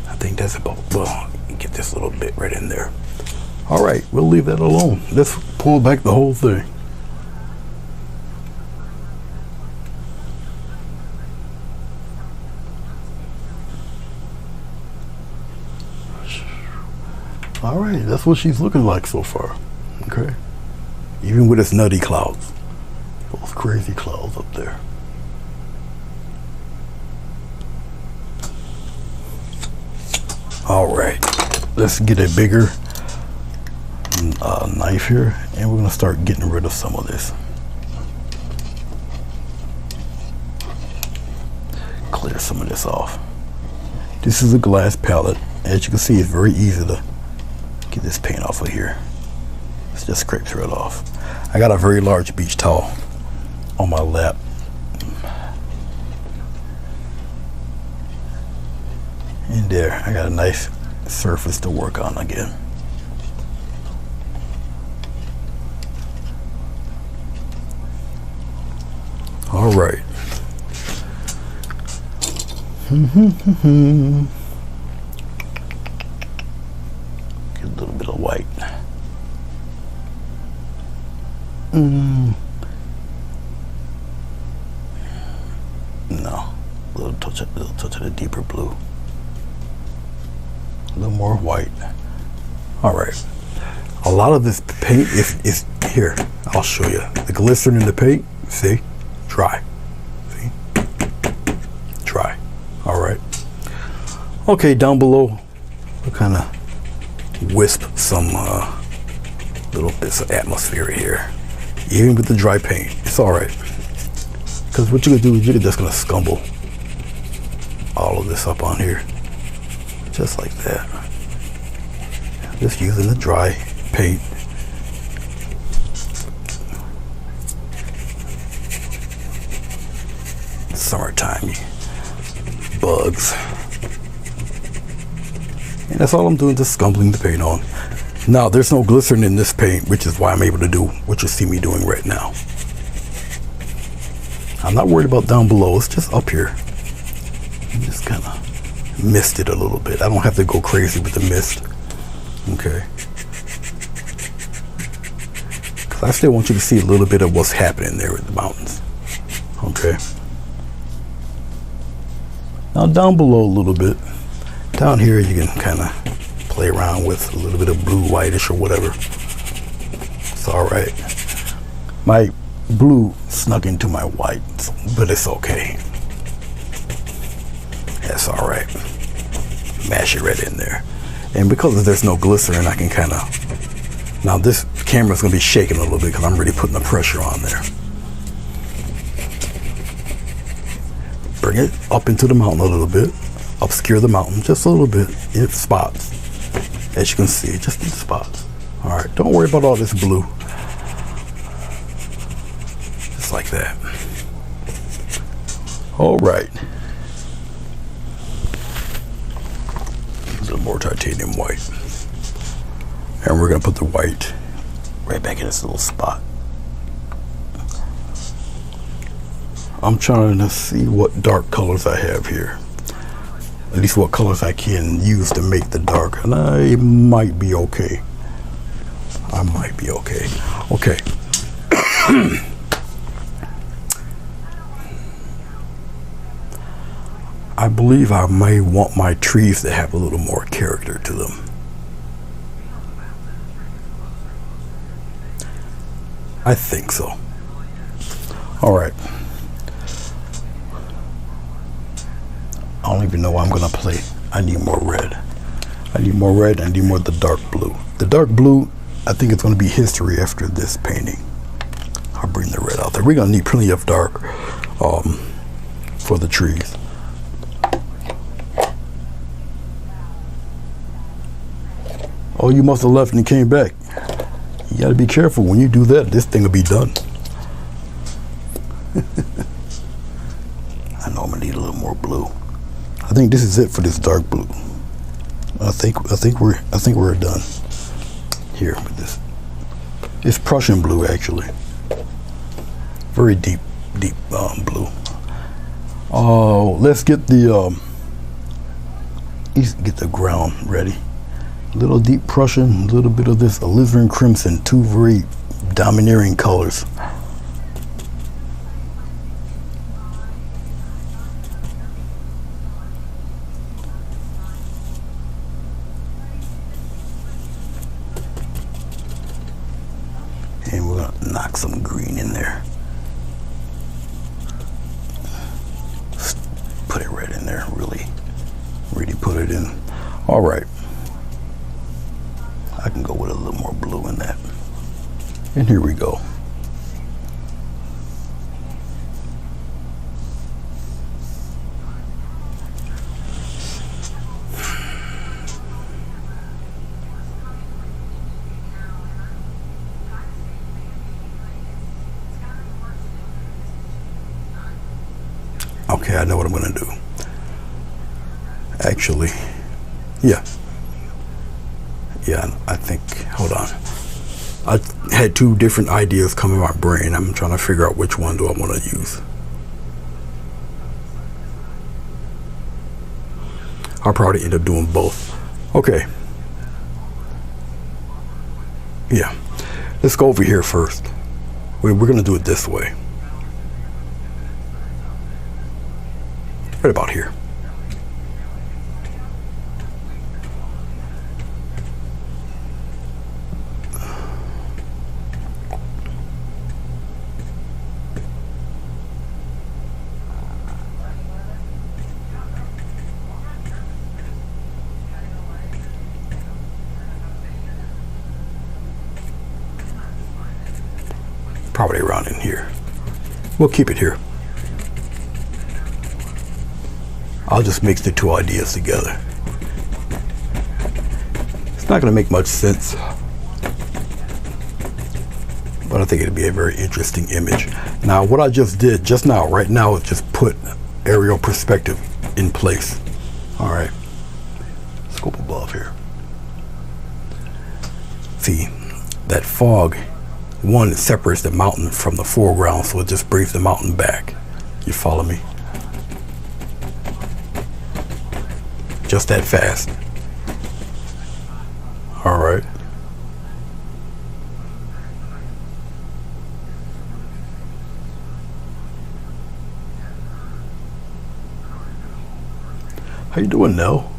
I think that's about, well, get this little bit right in there. All right, we'll leave that alone. Let's pull back the whole thing. All right, that's what she's looking like so far. Okay, even with its nutty clouds, those crazy clouds up there. All right, let's get a bigger knife here, and we're gonna start getting rid of some of this. Clear some of this off. This is a glass palette. As you can see, it's very easy to get this paint off of here. It just scrapes right off. I got a very large beach towel on my lap. And there, I got a nice surface to work on again. All right. Get a little bit of white. No, a little touch of the deeper blue. A little more white. All right. A lot of this paint is here. I'll show you. The glycerin in the paint, see? Dry. See? Dry. All right. Okay, down below, we'll kind of wisp some little bits of atmosphere here. Even with the dry paint, it's all right. Because what you're gonna do is you're just gonna scumble all of this up on here. Just like that. Just using the dry paint. Summertime bugs. And that's all I'm doing, just scumbling the paint on. Now, there's no glycerin in this paint, which is why I'm able to do what you see me doing right now. I'm not worried about down below, it's just up here. I'm just kind of mist it a little bit. I don't have to go crazy with the mist. Okay. Because I still want you to see a little bit of what's happening there with the mountains. Okay. Now down below a little bit. Down here you can kind of play around with a little bit of blue, whitish, or whatever. It's all right. My blue snuck into my white, but it's okay. That's all right. Mash it right in there. And because there's no glycerin, I can kind of, now this camera's gonna be shaking a little bit because I'm really putting the pressure on there. Bring it up into the mountain a little bit. Obscure the mountain just a little bit in spots. As you can see, just in spots. All right, don't worry about all this blue. Just like that. All right. A little more titanium white. And we're gonna put the white right back in this little spot. I'm trying to see what dark colors I have here. At least what colors I can use to make the dark. And I might be okay. I might be okay. Okay. I believe I may want my trees to have a little more character to them. I think so. All right. I don't even know why I'm gonna play. I need more red. I need more red. I need more of the dark blue. The dark blue, I think it's gonna be history after this painting. I'll bring the red out there. We're gonna need plenty of dark for the trees. Oh, you must have left and came back. You gotta be careful when you do that. This thing will be done. I know I'm gonna need a little more blue. I think this is it for this dark blue. I think we're done here with this. It's Prussian blue actually. Very deep blue. Oh, let's get the ground ready. A little deep Prussian, a little bit of this alizarin crimson, two very domineering colors. And we're gonna knock some green in there. Put it right in there, really put it in. All right. I can go with a little more blue in that. And here we go. Okay, I know what I'm gonna do. Actually, yeah, I think, hold on. I had two different ideas come in my brain. I'm trying to figure out which one do I want to use. I'll probably end up doing both. Okay. Yeah, let's go over here first. We're gonna do it this way. Right about here. Probably around in here. We'll keep it here. I'll just mix the two ideas together. It's not going to make much sense, but I think it'd be a very interesting image. Now, what I just did just now, right now, is just put aerial perspective in place. All right, scope above here. See, that fog, one, it separates the mountain from the foreground, so it just brings the mountain back. You follow me? Just that fast. All All right. How you doing, Nell?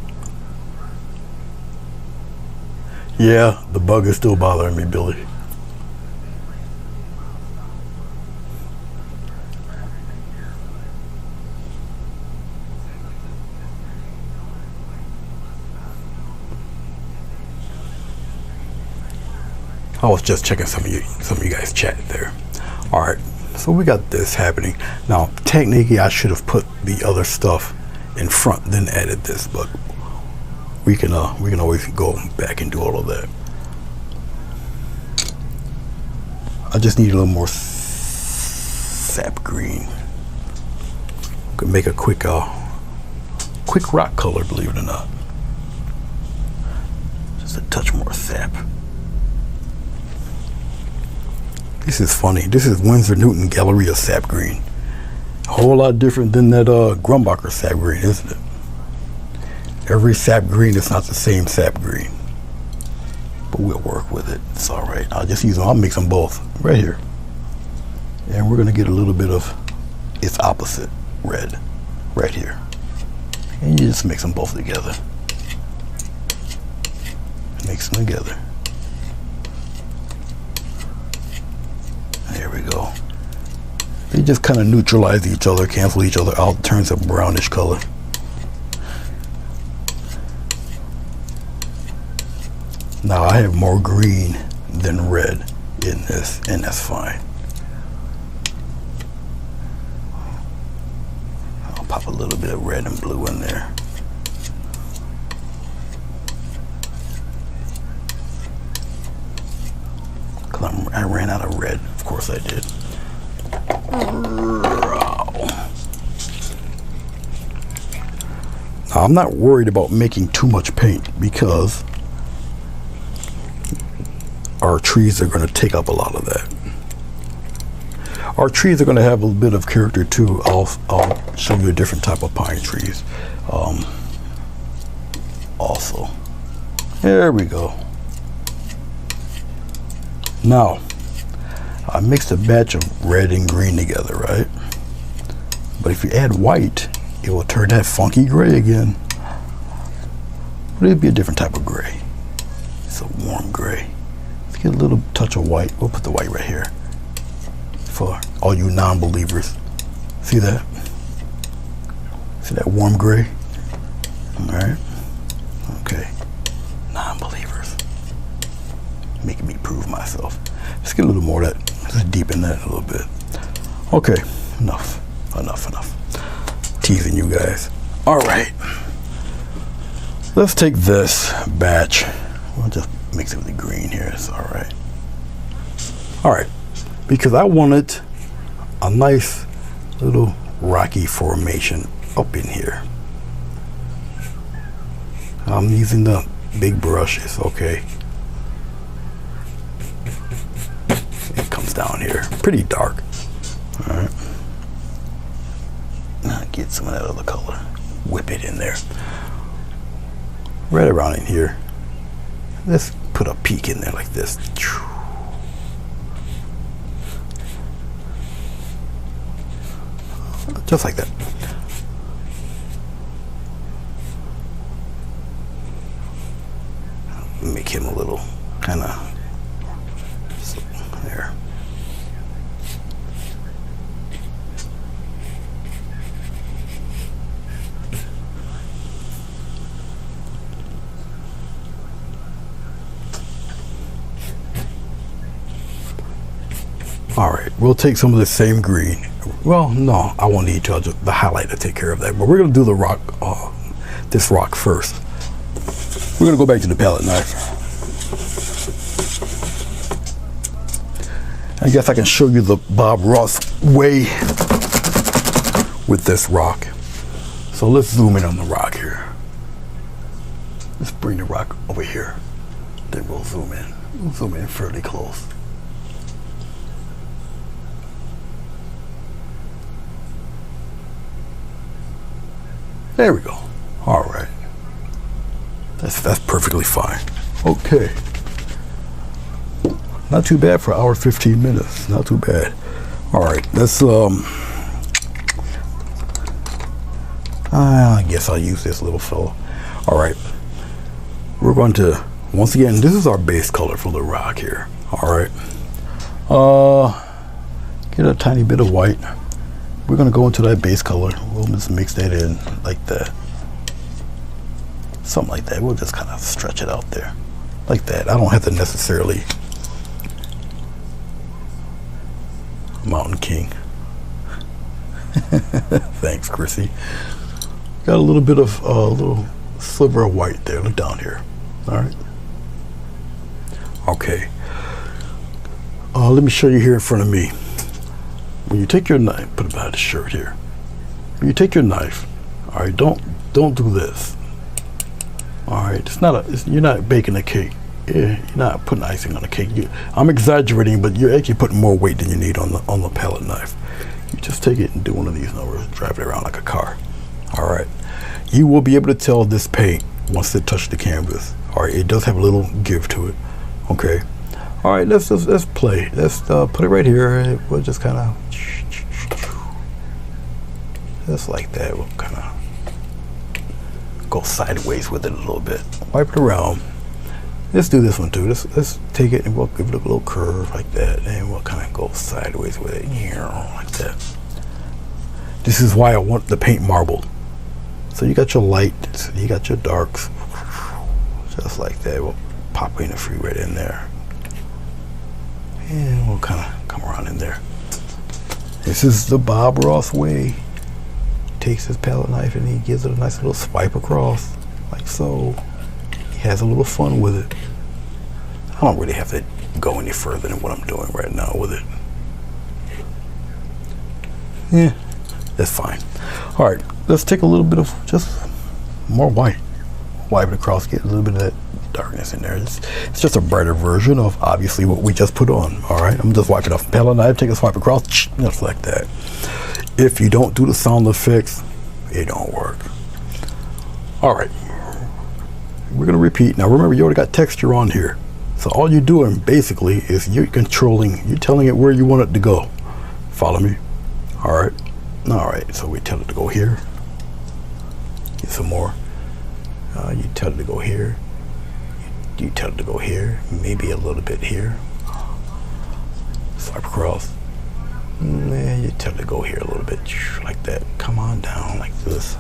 Yeah, the bug is still bothering me, Billy. I was just checking some of you guys chat there. All right, so we got this happening now. Technically, I should have put the other stuff in front, then added this, but we can always go back and do all of that. I just need a little more sap green. We can make a quick rock color, believe it or not. Just a touch more sap. This is funny. This is Winsor Newton Galleria sap green. A whole lot different than that Grumbacher sap green, isn't it? Every sap green is not the same sap green, but we'll work with it. It's all right. I'll mix them both right here, and we're gonna get a little bit of its opposite red right here, and you just mix them both together. Mix them together. There we go. They just kind of neutralize each other, cancel each other out, turns a brownish color. Now I have more green than red in this, and that's fine. I'll pop a little bit of red and blue in there. Because I ran out of red. Of course I did. Now, I'm not worried about making too much paint because our trees are going to take up a lot of that. Our trees are going to have a bit of character too. I'll show you a different type of pine trees. Also, there we go. Now, I mixed a batch of red and green together, right? But if you add white, it will turn that funky gray again. But it'll be a different type of gray. It's a warm gray. Let's get a little touch of white. We'll put the white right here for all you non-believers. See that? See that warm gray? All right. Okay. Non-believers. Making me prove myself. Let's get a little more of that. Let's deepen that a little bit. Okay. Enough. Teasing you guys. All right. Let's take this batch. We'll just mix it with the green here. It's all right. All right. Because I wanted a nice little rocky formation up in here. I'm using the big brush. It's okay. It comes down here. Pretty dark. All right. Now get some of that other color. Whip it in there. Right around in here. Let's put a peak in there like this. Just like that. Make him a little kind of there. All right, we'll take some of the same green. Well, no, I won't need to. The highlight to take care of that. But we're gonna do the rock, this rock first. We're gonna go back to the palette knife. I guess I can show you the Bob Ross way with this rock. So let's zoom in on the rock here. Let's bring the rock over here. Then we'll zoom in. We'll zoom in fairly close. There we go. All right. That's perfectly fine. Okay. Not too bad for an hour 15 minutes. Not too bad. All right, let's I guess I'll use this little fella. All right, we're going to, once again, this is our base color for the rock here. All right, get a tiny bit of white. We're going to go into that base color. We'll just mix that in like that, something like that. We'll just kind of stretch it out there like that. I don't have to necessarily Mountain King. Thanks, Chrissy. Got a little bit of a little sliver of white there. Look down here. All right. Okay. Let me show you here in front of me. When you take your knife, put it behind the shirt here. When you take your knife, all right, don't do this. All right, it's not you're not baking a cake. Yeah, you're not putting icing on a cake. I'm exaggerating, but you're actually putting more weight than you need on the palette knife. You just take it and do one of these numbers, drive it around like a car. All right, you will be able to tell this paint once it touches the canvas. All right, it does have a little give to it. Okay. All right, let's play. Let's put it right here. We'll just kind of just like that. We'll kind of go sideways with it a little bit. Wipe it around. Let's do this one too. Let's take it and we'll give it a little curve like that, and we'll kind of go sideways with it, like that. This is why I want the paint marbled. So you got your light, you got your darks, just like that. We'll pop in a free right in there, and we'll kind of come around in there. This is the Bob Ross way. He takes his palette knife and he gives it a nice little swipe across, like so. He has a little fun with it. I don't really have to go any further than what I'm doing right now with it. Yeah, that's fine. All right, let's take a little bit of just more white. Wipe it across, get a little bit of that darkness in there. It's just a brighter version of obviously what we just put on. All right, I'm just wiping off the palette knife, take a swipe across, just like that. If you don't do the sound effects, it don't work. All right. We're going to repeat. Now remember, you already got texture on here. So all you're doing basically is you're telling it where you want it to go. Follow me? All right. All right. So we tell it to go here. Get some more. You tell it to go here. You tell it to go here. Maybe a little bit here. Swipe across. And you tell it to go here a little bit. Like that. Come on down like this.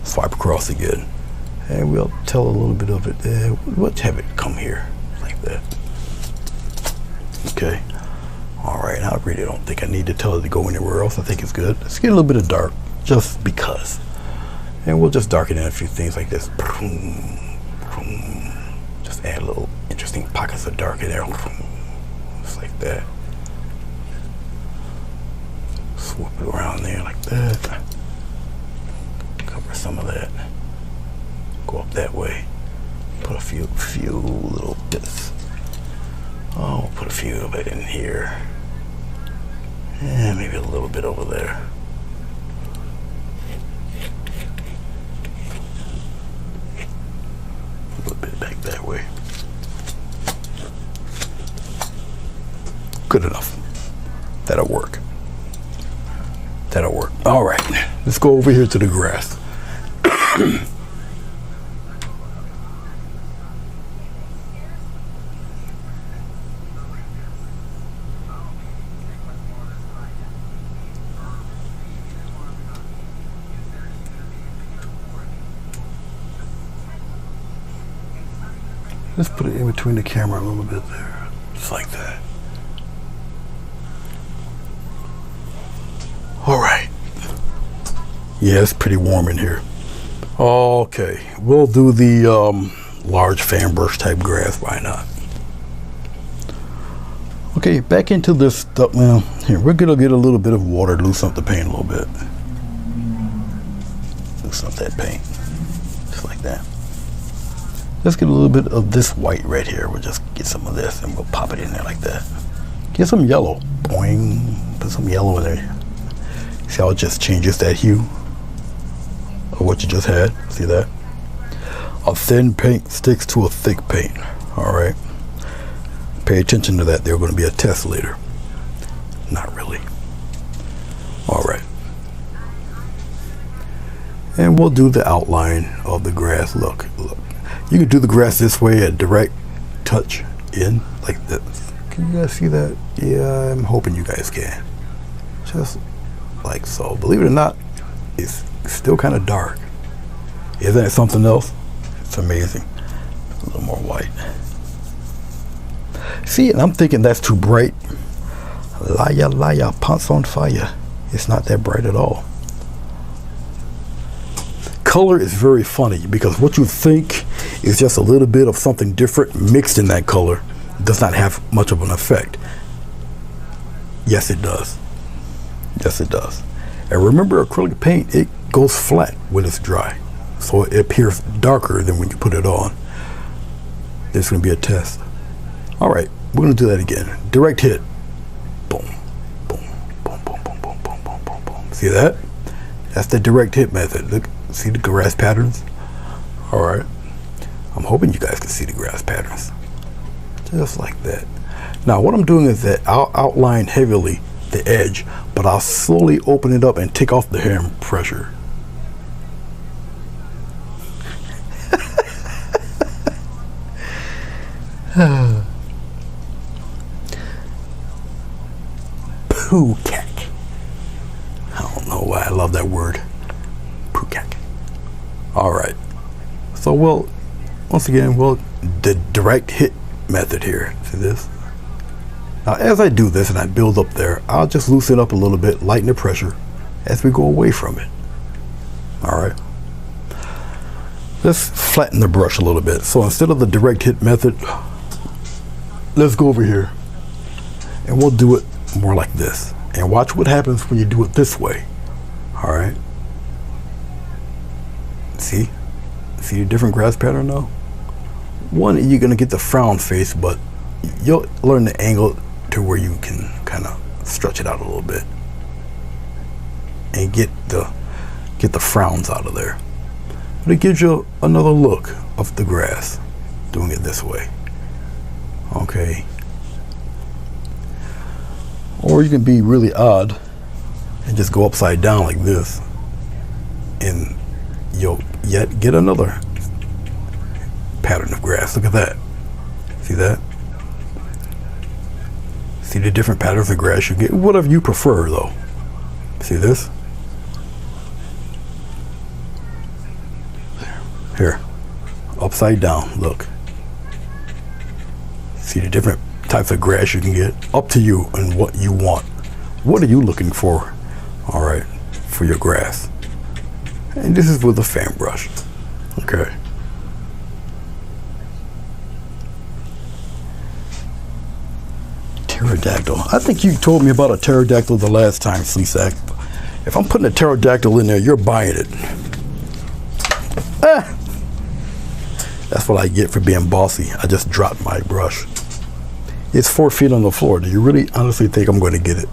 Swipe across again. And we'll tell a little bit of it there. We'll have it come here like that. Okay. All right. I really don't think I need to tell it to go anywhere else. I think it's good. Let's get a little bit of dark just because. And we'll just darken in a few things like this. Just add a little interesting pockets of dark in there. Just like that. Swoop it around there like that. Cover some of that. Go up that way. Put a few little bits. Oh, put a few of it in here. And maybe a little bit over there. A little bit back that way. Good enough. That'll work. That'll work. All right. Let's go over here to the grass. Let's put it in between the camera a little bit there, just like that. All right. Yeah, it's pretty warm in here. Okay, we'll do the large fan brush type grass. Why not? Okay, back into this stuff. Well, here we're gonna get a little bit of water to loosen up the paint a little bit. Loosen up that paint, just like that. Let's get a little bit of this white right here. We'll just get some of this and we'll pop it in there like that. Get some yellow. Boing. Put some yellow in there. See how it just changes that hue of what you just had? See that? A thin paint sticks to a thick paint. All right. Pay attention to that. There's going to be a test later. Not really. All right. And we'll do the outline of the grass. Look. You can do the grass this way, a direct touch in like this. Can you guys see that? Yeah, I'm hoping you guys can. Just like so. Believe it or not, it's still kind of dark. Isn't it something else? It's amazing. A little more white. See, and I'm thinking that's too bright. Liar, pants on fire. It's not that bright at all. Color is very funny because what you think is just a little bit of something different mixed in that color does not have much of an effect. Yes, it does. Yes, it does. And remember, acrylic paint, it goes flat when it's dry. So it appears darker than when you put it on. There's going to be a test. All right, we're going to do that again. Direct hit. Boom, boom, boom, boom, boom, boom, boom, boom, boom, boom. See that? That's the direct hit method. Look, see the grass patterns? All right. I'm hoping you guys can see the grass patterns. Just like that. Now, what I'm doing is that I'll outline heavily the edge, but I'll slowly open it up and take off the hand pressure. Pukak. I don't know why I love that word. Pukak. All right. So once again, the direct hit method here. See this? Now, as I do this and I build up there, I'll just loosen up a little bit, lighten the pressure as we go away from it. All right. Let's flatten the brush a little bit. So instead of the direct hit method, let's go over here and we'll do it more like this. And watch what happens when you do it this way. All right. See the different grass pattern now? One, you're gonna get the frown face, but you'll learn the angle to where you can kind of stretch it out a little bit and get the frowns out of there. But it gives you another look of the grass doing it this way. Okay. Or you can be really odd and just go upside down like this, and you'll yet get another pattern of grass. Look at that. See that? See the different patterns of grass you get? Whatever you prefer, though. See this? Here. Upside down. Look. See the different types of grass you can get? Up to you and what you want. What are you looking for? All right. For your grass. And this is with a fan brush. Okay. Pterodactyl. I think you told me about a pterodactyl the last time, Sleesack. If I'm putting a pterodactyl in there, you're buying it. Ah! That's what I get for being bossy. I just dropped my brush. It's 4 feet on the floor. Do you really honestly think I'm going to get it?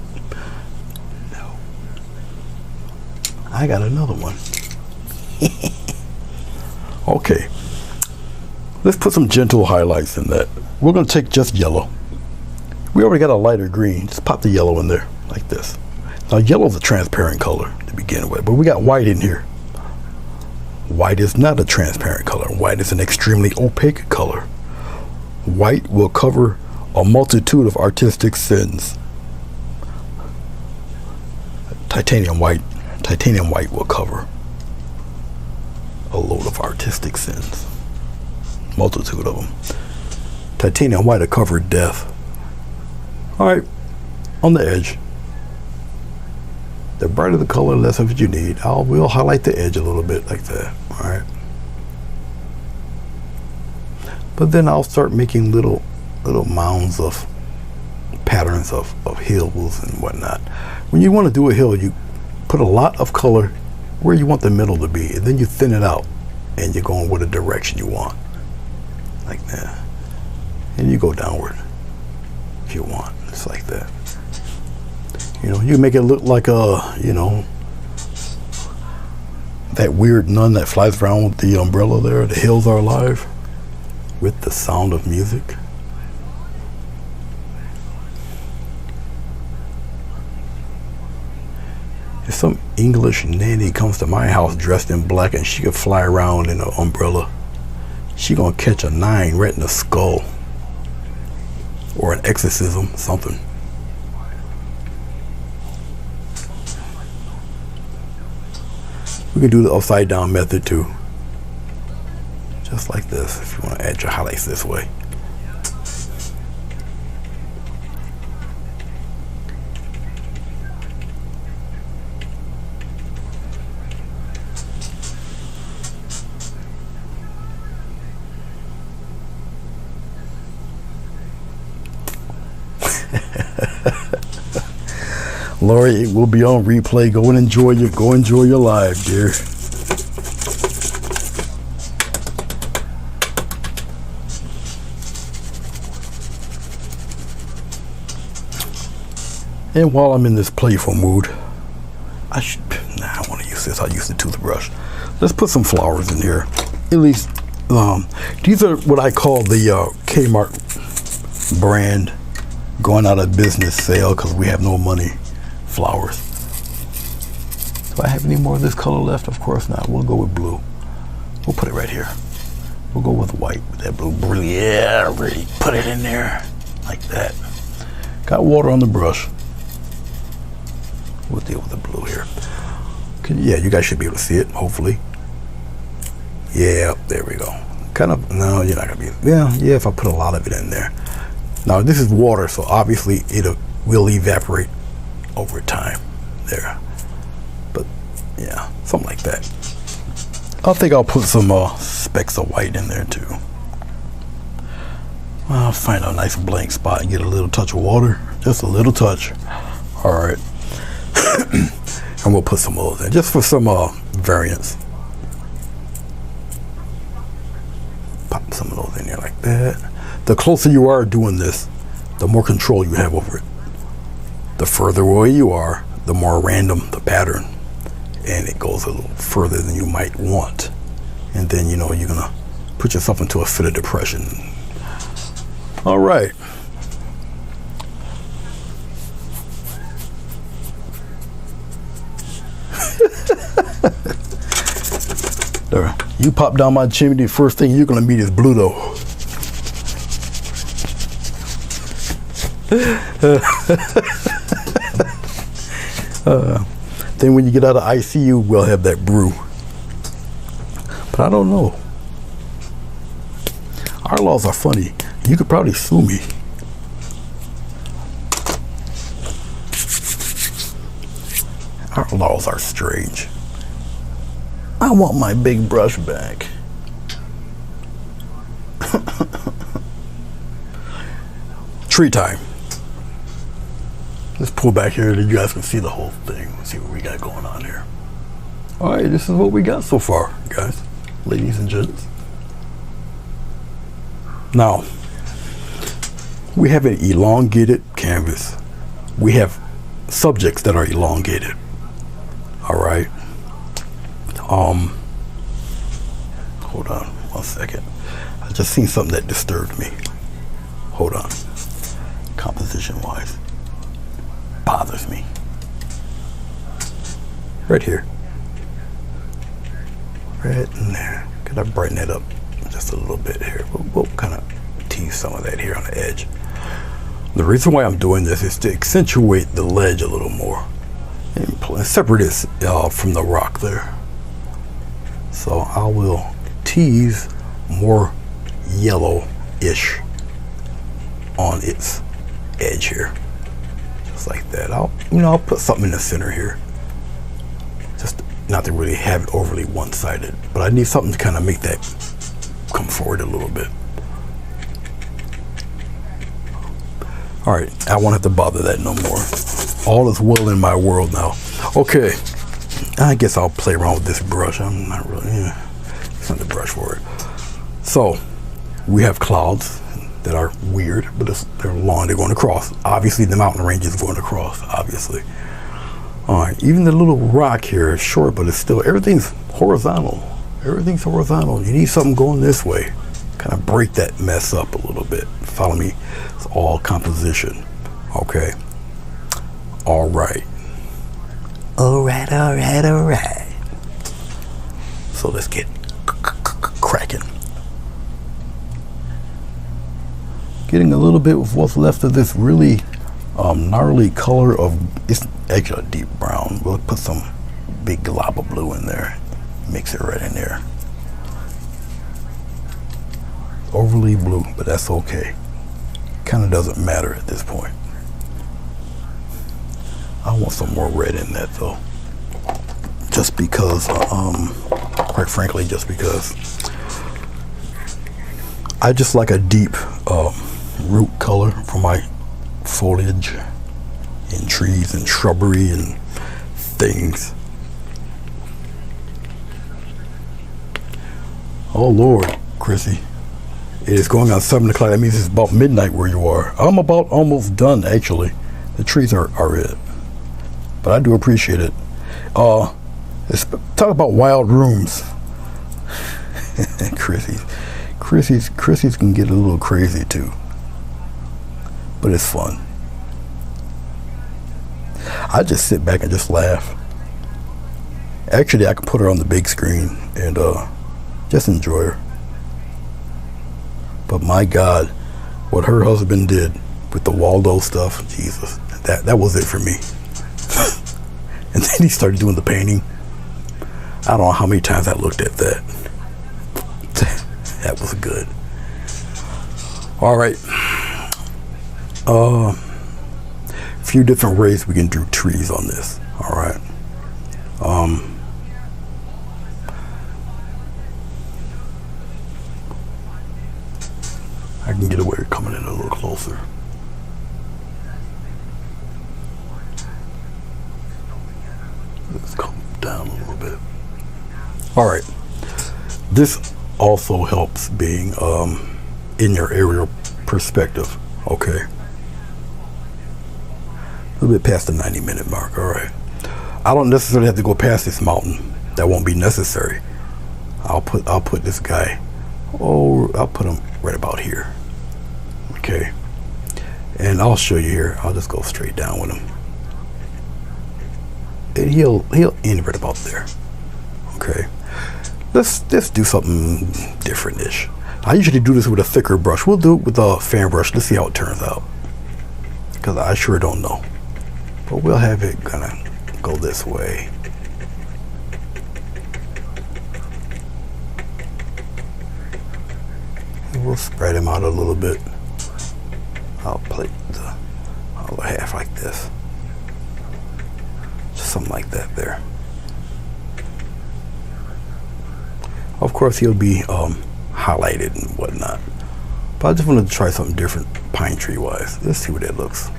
No. I got another one. Okay. Let's put some gentle highlights in that. We're going to take just yellow. We already got a lighter green. Just pop the yellow in there like this. Now, yellow is a transparent color to begin with, but we got white in here. White is not a transparent color. White is an extremely opaque color. White will cover a multitude of artistic sins. Titanium white will cover a load of artistic sins. Multitude of them. Titanium white will cover death. All right, on the edge. The brighter the color, less of it you need. We'll highlight the edge a little bit like that. All right. But then I'll start making little mounds of patterns of hills and whatnot. When you want to do a hill, you put a lot of color where you want the middle to be, and then you thin it out, and you're going with a direction you want, like that. And you go downward if you want. It's like that. You know, you make it look like that weird nun that flies around with the umbrella there. The hills are alive. with the sound of music. If some English nanny comes to my house dressed in black and she could fly around in an umbrella, she gonna catch a 9 right in the skull. Or an exorcism, something. We can do the upside down method too. Just like this, if you want to add your highlights this way. Lori, it will be on replay. Go and enjoy your live, dear. And while I'm in this playful mood, I want to use this. I'll use the toothbrush. Let's put some flowers in here. At least, these are what I call the Kmart brand going out of business sale because we have no money flowers. Do I have any more of this color left? Of course not. We'll go with blue. We'll put it right here. We'll go with white with that blue. Yeah, really put it in there like that. Got water on the brush. We'll deal with the blue here. Yeah, you guys should be able to see it, hopefully. Yeah, there we go. Kind of, no, you're not gonna be, yeah, if I put a lot of it in there. Now this is water, so obviously it will evaporate over time there. But yeah, something like that. I think I'll put some specks of white in there too. I'll find a nice blank spot and get a little touch of water. Just a little touch. All right. And we'll put some of those in just for some variance. Pop some of those in there like that. The closer you are doing this, the more control you have over it. The further away you are, the more random the pattern, and it goes a little further than you might want. And then, you know, you're gonna put yourself into a fit of depression. All right. There, you pop down my chimney, the first thing you're gonna meet is Bluto. Then when you get out of ICU, we'll have that brew. But I don't know. Our laws are funny. You could probably sue me. Our laws are strange. I want my big brush back. Tree time. Let's pull back here so you guys can see the whole thing. Let's see what we got going on here. All right, this is what we got so far, guys, ladies and gents. Now, we have an elongated canvas. We have subjects that are elongated. All right. Hold on 1 second. I just seen something that disturbed me. Hold on. Composition wise, bothers me. Right here. Right in there. Could I brighten that up just a little bit here? We'll kind of tease some of that here on the edge. The reason why I'm doing this is to accentuate the ledge a little more and separate this from the rock there. So I will tease more yellow-ish on its edge here, just like that. I'll put something in the center here, just not to really have it overly one-sided, but I need something to kind of make that come forward a little bit. All right, I won't have to bother that no more. All is well in my world now. Okay, I guess I'll play around with this brush. I'm not really, it's not the brush for it. So we have clouds that are weird, but they're long, they're going across. Obviously the mountain range is going across, obviously. All right, even the little rock here is short, but it's still, everything's horizontal. Everything's horizontal. You need something going this way. kind of break that mess up a little bit. Follow me. It's all composition. Okay. All right. All right, all right, all right. So let's get cracking. Getting a little bit of what's left of this really gnarly color of, it's actually a deep brown. We'll put some big glob of blue in there. Mix it right in there. Overly blue, but that's okay. Kind of doesn't matter at this point. I want some more red in that though. Just because, quite frankly, just because I just like a deep root color for my foliage in trees and shrubbery and things. Oh Lord, Chrissy. It is going on 7 o'clock. That means it's about midnight where you are. I'm about almost done, actually. The trees are it. But I do appreciate it. Let's talk about wild rooms. Chrissy's can get a little crazy too. But it's fun. I just sit back and just laugh. Actually, I can put her on the big screen and just enjoy her. But my God, what her husband did with the Waldo stuff, Jesus, that was it for me. And then he started doing the painting. I don't know how many times I looked at that. That was good. All right. A few different ways we can do trees on this. All right. I can get away with coming in a little closer. Let's come down a little bit. All right. This also helps being in your aerial perspective. Okay. A little bit past the 90-minute mark. All right. I don't necessarily have to go past this mountain. That won't be necessary. I'll put this guy. Oh, I'll put him right about here. Okay. And I'll show you here. I'll just go straight down with him. And he'll end right about there. Okay. Let's do something different-ish. I usually do this with a thicker brush. We'll do it with a fan brush. Let's see how it turns out. Because I sure don't know. But we'll have it gonna go this way. And we'll spread him out a little bit. I'll play the other half like this. Just something like that there. Of course, he'll be highlighted and whatnot. But I just wanted to try something different, pine tree wise. Let's see what that looks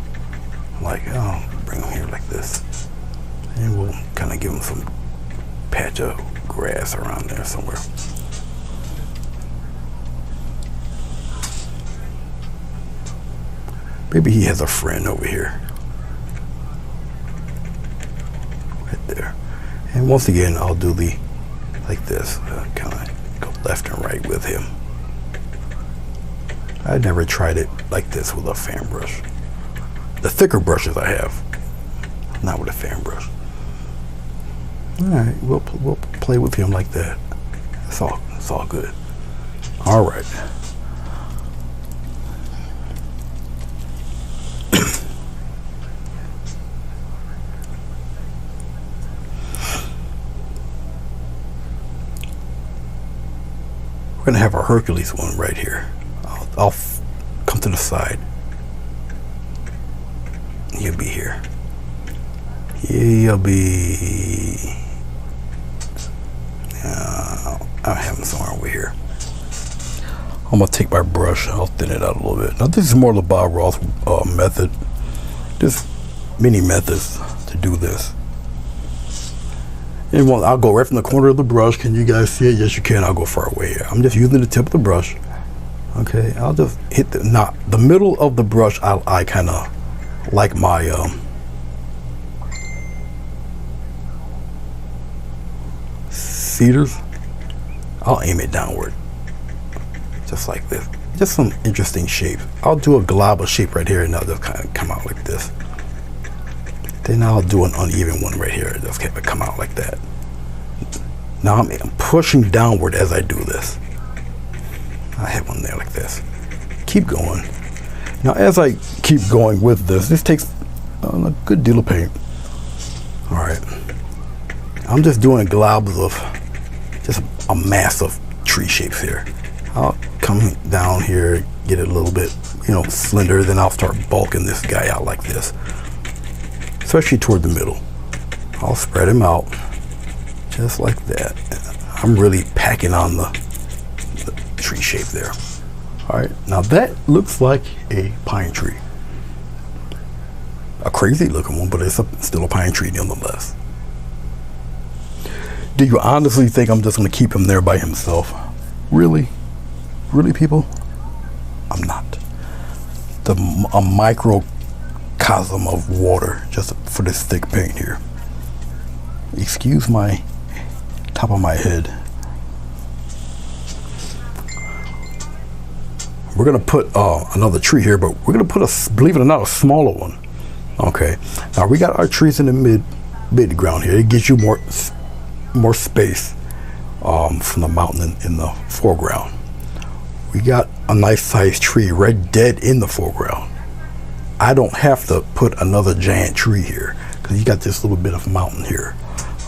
like. I'll bring him here like this. And we'll kind of give him some patch of grass around there somewhere. Maybe he has a friend over here. Right there. And once again, I'll do the like this, kind of go left and right with him. I never tried it like this with a fan brush. The thicker brushes I have, not with a fan brush. All right, we'll play with him like that. It's all good. All right. We're gonna have our Hercules one right here. I'll come to the side. He'll be here. He'll be. I have him somewhere over here. I'm gonna take my brush. I'll thin it out a little bit. Now this is more the Bob Ross method. There's many methods to do this. And I'll go right from the corner of the brush. Can you guys see it? Yes, you can. I'll go far away. I'm just using the tip of the brush. Okay, I'll just hit the middle of the brush. I kind of like my cedars. I'll aim it downward. just like this. Just some interesting shapes. I'll do a glob of shape right here, and they'll just kind of come out like this. Then I'll do an uneven one right here. Just come out like that. Now I'm pushing downward as I do this. I have one there like this. Keep going. Now as I keep going with this takes a good deal of paint. All right. I'm just doing globs of just a mass of tree shapes here. I'll come down here, get it a little bit, slender, then I'll start bulking this guy out like this, especially toward the middle. I'll spread him out just like that. I'm really packing on the tree shape there. All right, now that looks like a pine tree. A crazy looking one, but it's still a pine tree nonetheless. Do you honestly think I'm just going to keep him there by himself? Really? Really, people? I'm not. A microcosm of water just for this thick paint here. Excuse my top of my head. We're going to put another tree here, but we're going to put believe it or not, a smaller one. Okay. Now we got our trees in the mid ground here. It gives you more space from the mountain in the foreground. We got a nice sized tree right dead in the foreground. I don't have to put another giant tree here because you got this little bit of mountain here.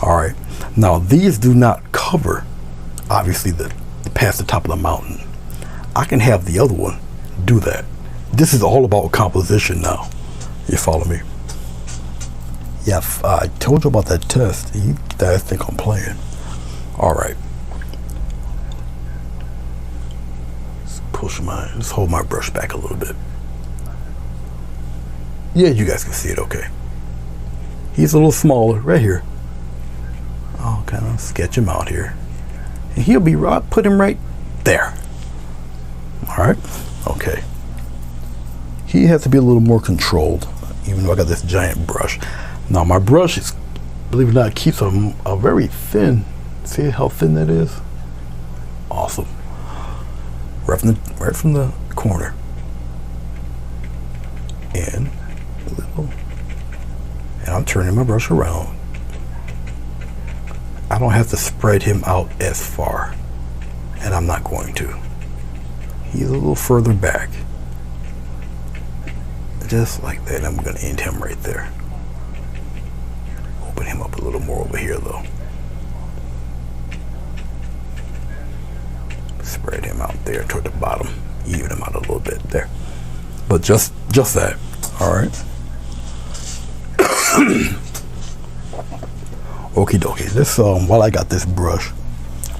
All right. Now these do not cover, obviously, past the top of the mountain. I can have the other one do that. This is all about composition now. You follow me? Yeah, I told you about that test. You guys think I'm playing. All right. Let's hold my brush back a little bit. Yeah, you guys can see it okay. He's a little smaller right here. I'll kind of sketch him out here. And he'll be right, put him right there. All right, okay. He has to be a little more controlled, even though I got this giant brush. Now my brush is, believe it or not, keeps a very thin. See how thin that is? Awesome. Right from the corner. And I'm turning my brush around. I don't have to spread him out as far, and I'm not going to. He's a little further back. Just like that. I'm going to end him right there. Open him up a little more over here though. Spread him out there toward the bottom. Even him out a little bit there. But just that. All right. Okie dokie. This while I got this brush,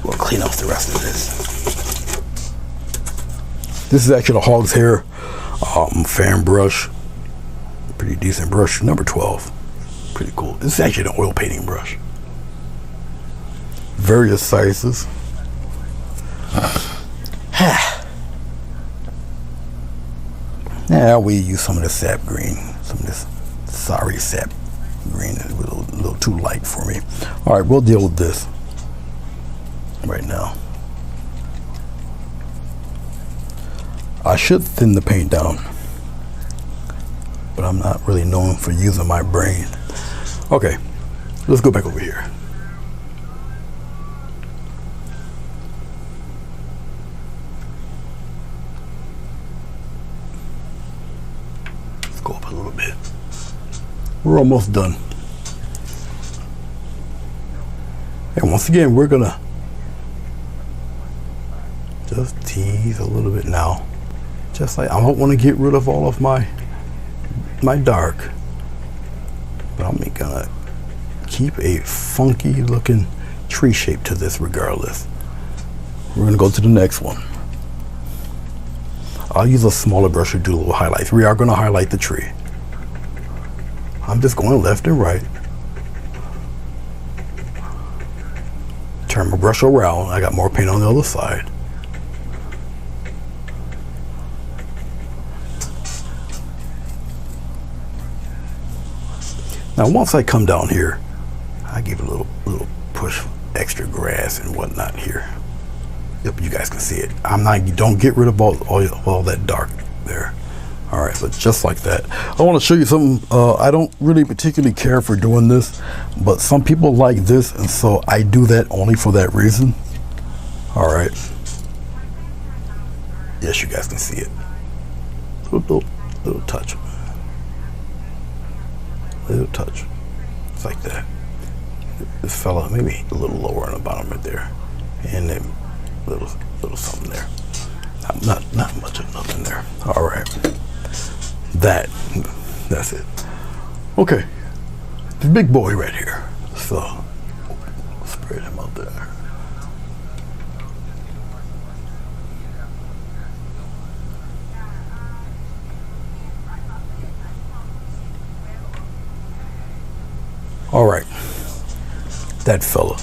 we'll clean off the rest of this. This is actually a hog's hair fan brush. Pretty decent brush, number 12. Pretty cool. This is actually an oil painting brush. Various sizes. Yeah, we use some of this sap green, some of this sorry sap green. It's a little too light for me. All right, we'll deal with this right now. I should thin the paint down, but I'm not really known for using my brain. Okay, let's go back over here. Let's go up a little bit. We're almost done. And once again, we're gonna just tease a little bit now. Just like I don't want to get rid of all of my dark, but I'm gonna keep a funky looking tree shape to this regardless. We're gonna go to the next one. I'll use a smaller brush to do little highlights. We are gonna highlight the tree. I'm just going left and right. Turn my brush around. I got more paint on the other side. Now once I come down here, I give a little push, extra grass and whatnot here. Yep, you guys can see it. I'm not, don't get rid of all that dark there. All right, but just like that. I want to show you something. I don't really particularly care for doing this, but some people like this, and so I do that only for that reason. All right. Yes, you guys can see it. Little touch. Little touch. It's like that. This fella, maybe a little lower on the bottom right there, and then little something there. Not much of nothing there. All right. That's it. Okay, the big boy right here. So spread him out there. All right, that fella.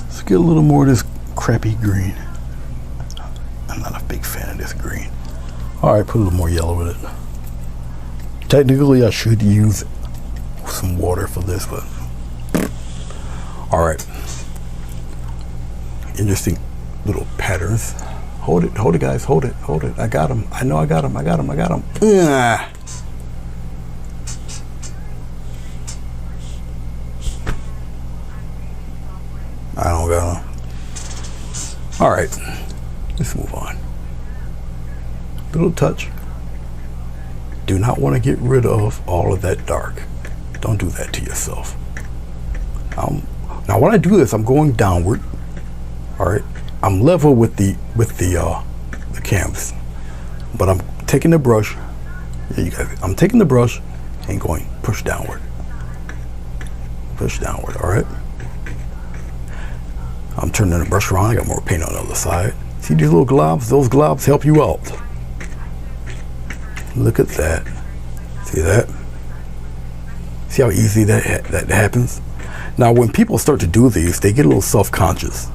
Let's get a little more of this crappy green. I'm not a big fan of this green. All right, put a little more yellow with it. Technically, I should use some water for this, but all right. Interesting little patterns. Hold it, guys, hold it. I got him. I know I got him. Yeah. I don't got him. All right, let's move on. Little touch. Do not want to get rid of all of that dark. Don't do that to yourself. Now when I do this, I'm going downward. All right, I'm level with the canvas, but I'm taking the brush. Yeah, you guys, I'm taking the brush and going push downward. Push downward. All right. I'm turning the brush around. I got more paint on the other side. See these little globs? Those globs help you out. Look at that. See that? See how easy that happens? Now, when people start to do these, they get a little self-conscious.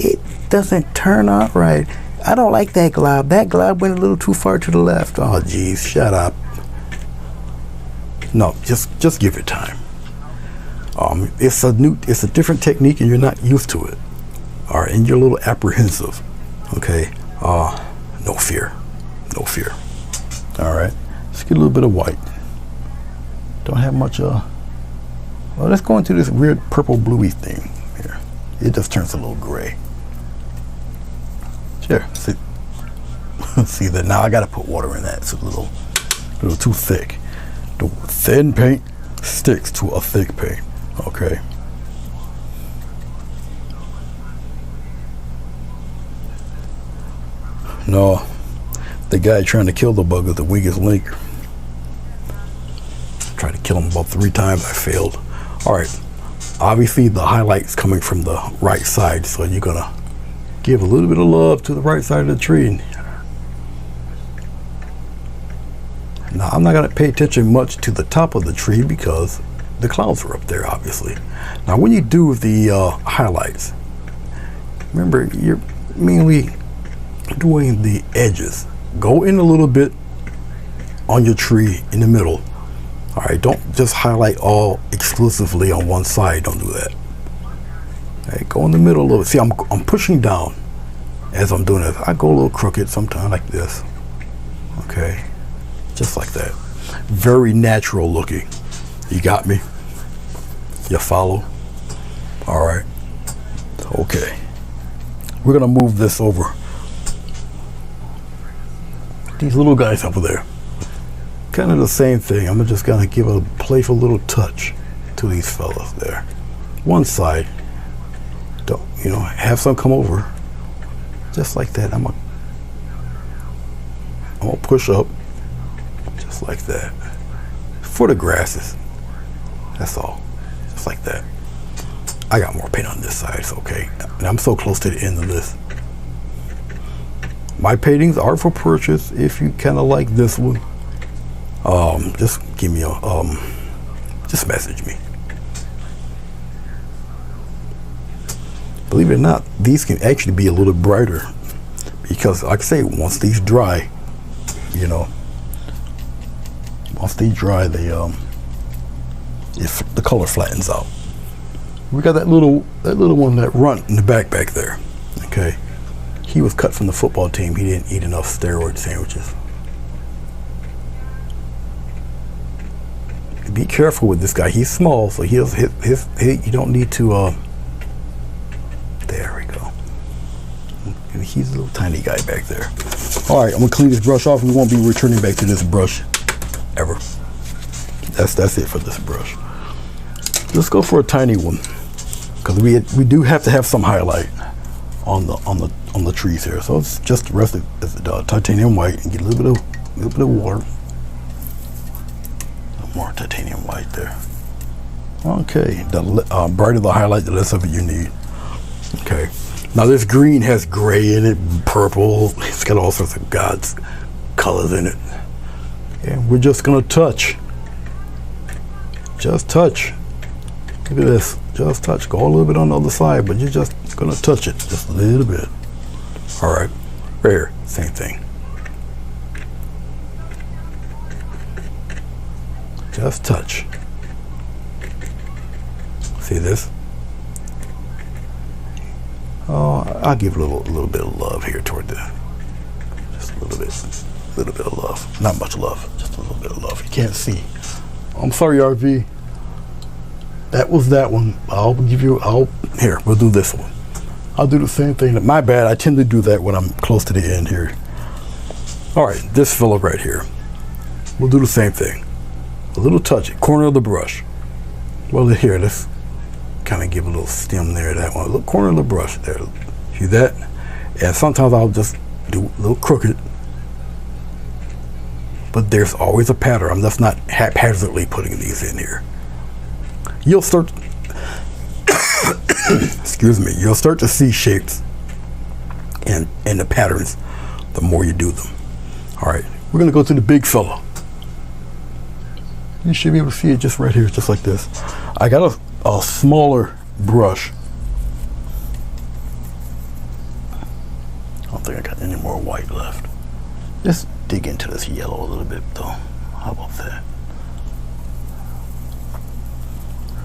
It doesn't turn out right. I don't like that glob. That glob went a little too far to the left. Oh, geez, shut up. No, just give it time. It's a different technique, and you're not used to it. All right, and you're a little apprehensive. Okay. No fear. All right, let's get a little bit of white. Don't have much. Well, let's go into this weird purple bluey thing here. It just turns a little gray. Sure. See that now? I got to put water in that. It's a little too thick. The thin paint sticks to a thick paint. Okay. No. The guy trying to kill the bug is the weakest link. Tried to kill him about 3 times. I failed. All right. Obviously, the highlight's coming from the right side, so you're gonna give a little bit of love to the right side of the tree. Now, I'm not gonna pay attention much to the top of the tree because the clouds are up there, obviously. Now, when you do the highlights, remember you're mainly doing the edges. Go in a little bit on your tree in the middle. All right, don't just highlight all exclusively on one side. Don't do that. All right, go in the middle a little. See, I'm pushing down as I'm doing this. I go a little crooked sometimes like this. Okay, just like that. Very natural looking. You got me? You follow? All right. Okay. We're gonna move this over. These little guys over there, kind of the same thing. I'm just gonna give a playful little touch to these fellas there. One side, don't have some come over, just like that. I'm gonna push up, just like that, for the grasses. That's all, just like that. I got more paint on this side, it's okay. And I'm so close to the end of this. My paintings are for purchase. If you kind of like this one, just give me just message me. Believe it or not, these can actually be a little brighter because, like I say, once these dry, once they dry, they the color flattens out. We got that little one that runt in the back there. Okay. he was cut from the football team. He didn't eat enough steroid sandwiches. Be careful with this guy. He's small, so you don't need to. There we go. He's a little tiny guy back there. All right, I'm gonna clean this brush off. We won't be returning back to this brush ever. That's it for this brush. Let's go for a tiny one, because we do have to have some highlight on the trees here. So it's just the rest of titanium white, and get a little bit of water. More titanium white there. Okay, the brighter the highlight, the less of it you need. Okay, now this green has gray in it, purple. It's got all sorts of God's colors in it. And we're just gonna touch. Just touch. Look at this. Just touch. Go a little bit on the other side, but you're just gonna touch it just a little bit. All right, right here, same thing. Just touch. See this? Oh, I'll give a little bit of love here toward the. Just a little bit of love. Not much love, just a little bit of love. You can't see. I'm sorry, RV. That was that one. Here, we'll do this one. I'll do the same thing. My bad, I tend to do that when I'm close to the end here. All right, this fella right here. We'll do the same thing. A little touch, corner of the brush. Well, here, let's kind of give a little stem there, that one. Look, corner of the brush there. See that? And sometimes I'll just do a little crooked. But there's always a pattern. I'm just not haphazardly putting these in here. You'll start, excuse me, you'll start to see shapes and the patterns the more you do them. All right, we're gonna go to the big fella. You should be able to see it just right here, just like this. I got a smaller brush. I don't think I got any more white left. Let's dig into this yellow a little bit though. How about that?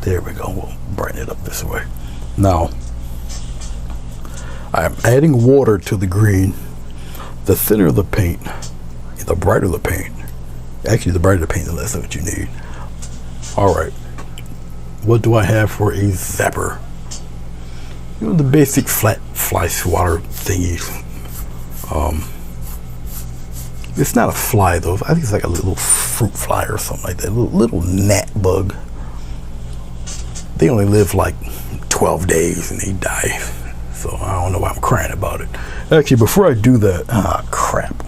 There we go. We'll brighten it up this way. Now, I'm adding water to the green. The thinner the paint, the brighter the paint. Actually, the brighter the paint, the less of it you need. All right. What do I have for a zapper? You know, the basic flat fly swatter thingies. It's not a fly though. I think it's like a little fruit fly or something like that. A little gnat bug. They only live like 12 days and they die. So I don't know why I'm crying about it. Actually, before I do that, crap.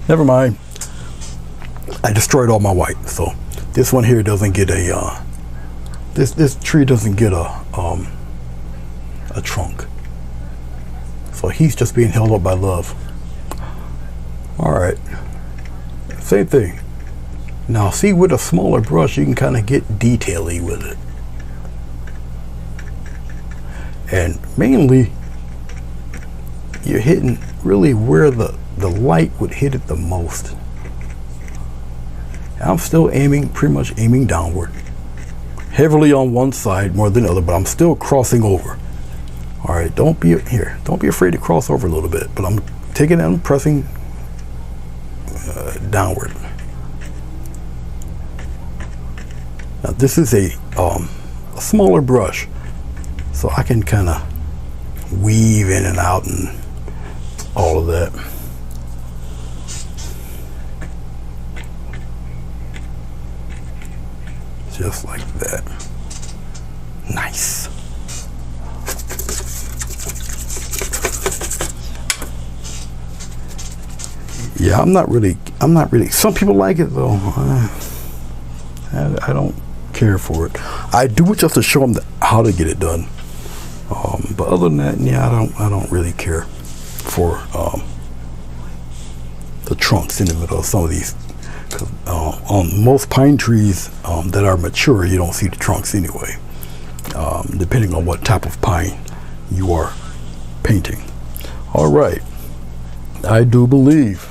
Never mind. I destroyed all my white. So this one here doesn't get a, this tree doesn't get a trunk. So he's just being held up by love. All right. Same thing. Now see, with a smaller brush, you can kind of get detail-y with it. And mainly, you're hitting really where the light would hit it the most. I'm still aiming, pretty much aiming downward. Heavily on one side more than the other, but I'm still crossing over. All right, don't be afraid to cross over a little bit, but I'm taking it and pressing downward. Now this is a smaller brush, so I can kind of weave in and out and all of that. Just like that. Nice. Yeah, I'm not really, some people like it though. I don't care for it. I do it just to show them how to get it done. But other than that, yeah, I don't really care for the trunks in the middle of some of these. On most pine trees that are mature, you don't see the trunks anyway, depending on what type of pine you are painting. All right, I do believe.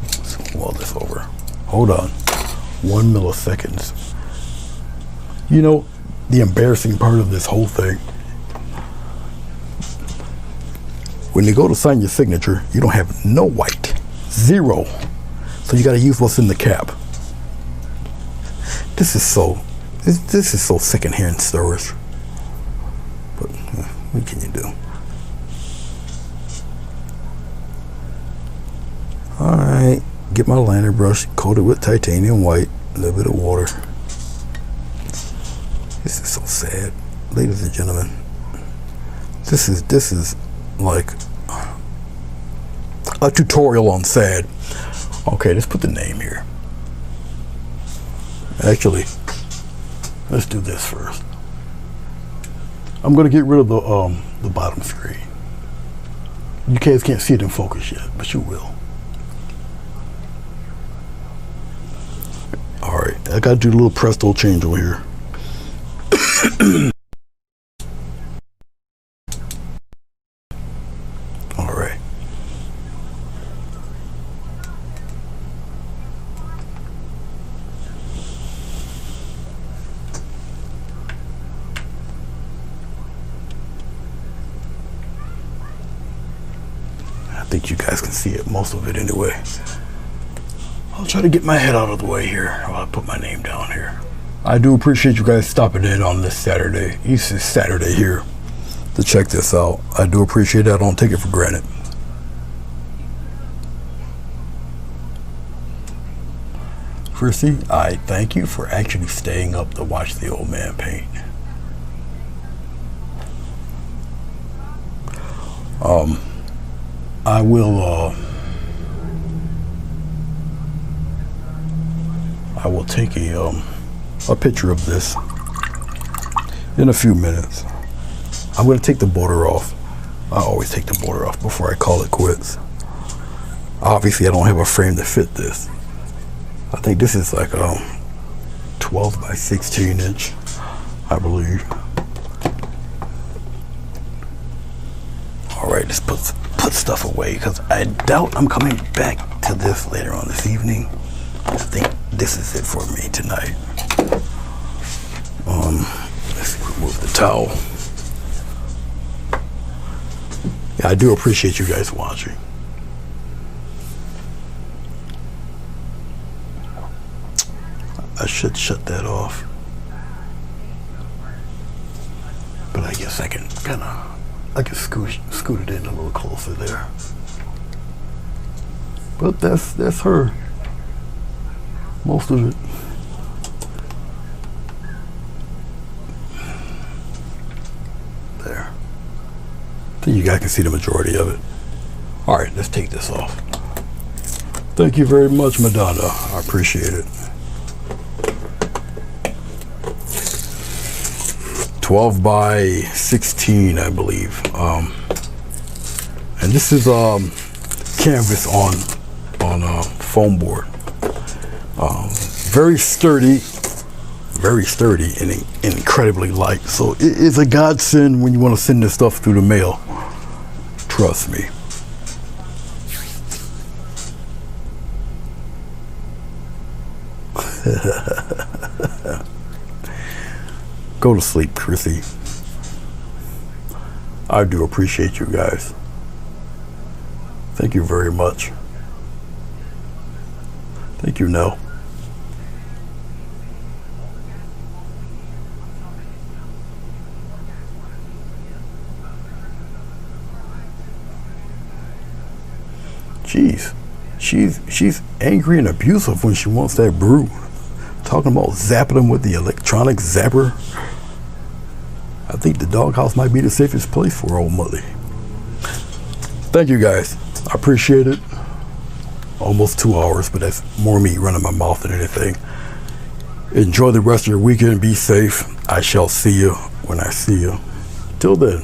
Let's roll this over. Hold on, 1 millisecond. You know, the embarrassing part of this whole thing, when you go to sign your signature, you don't have no white, 0. So you got to use what's in the cap. This is so sick in hearing stories. But what can you do? All right, get my liner brush, coat it with titanium white, a little bit of water. This is so sad, ladies and gentlemen. This is like a tutorial on sad. Okay, let's put the name here. Actually, let's do this first. I'm gonna get rid of the bottom screen. You guys can't see it in focus yet, but you will. All right, I gotta do a little presto change over here. All right. I think you guys can see it, most of it anyway. I'll try to get my head out of the way here while I put my name down here. I do appreciate you guys stopping in on this Saturday. It's Saturday here to check this out. I do appreciate that. I don't take it for granted. Chrissy, I thank you for actually staying up to watch the old man paint. I will take a picture of this in a few minutes. I'm going to take the border off. I always take the border off before I call it quits. Obviously, I don't have a frame to fit this. I think this is like 12 by 16 inch, I believe. All right, let's put stuff away because I doubt I'm coming back to this later on this evening. I think this is it for me tonight. Let's remove the towel. Yeah, I do appreciate you guys watching. I should shut that off, but I guess I can scoot it in a little closer there. But that's her. Most of it. There. I think you guys can see the majority of it. All right, let's take this off. Thank you very much, Madonna. I appreciate it. 12 by 16, I believe. And this is canvas on foam board. Very sturdy and incredibly light. So it is a godsend when you want to send this stuff through the mail. Trust me. Go to sleep, Chrissy. I do appreciate you guys. Thank you very much. Thank you, Nell. Jeez, she's angry and abusive when she wants that brew. Talking about zapping them with the electronic zapper. I think the doghouse might be the safest place for old Mudley. Thank you guys. I appreciate it. Almost 2 hours, but that's more me running my mouth than anything. Enjoy the rest of your weekend. Be safe. I shall see you when I see you. Till then.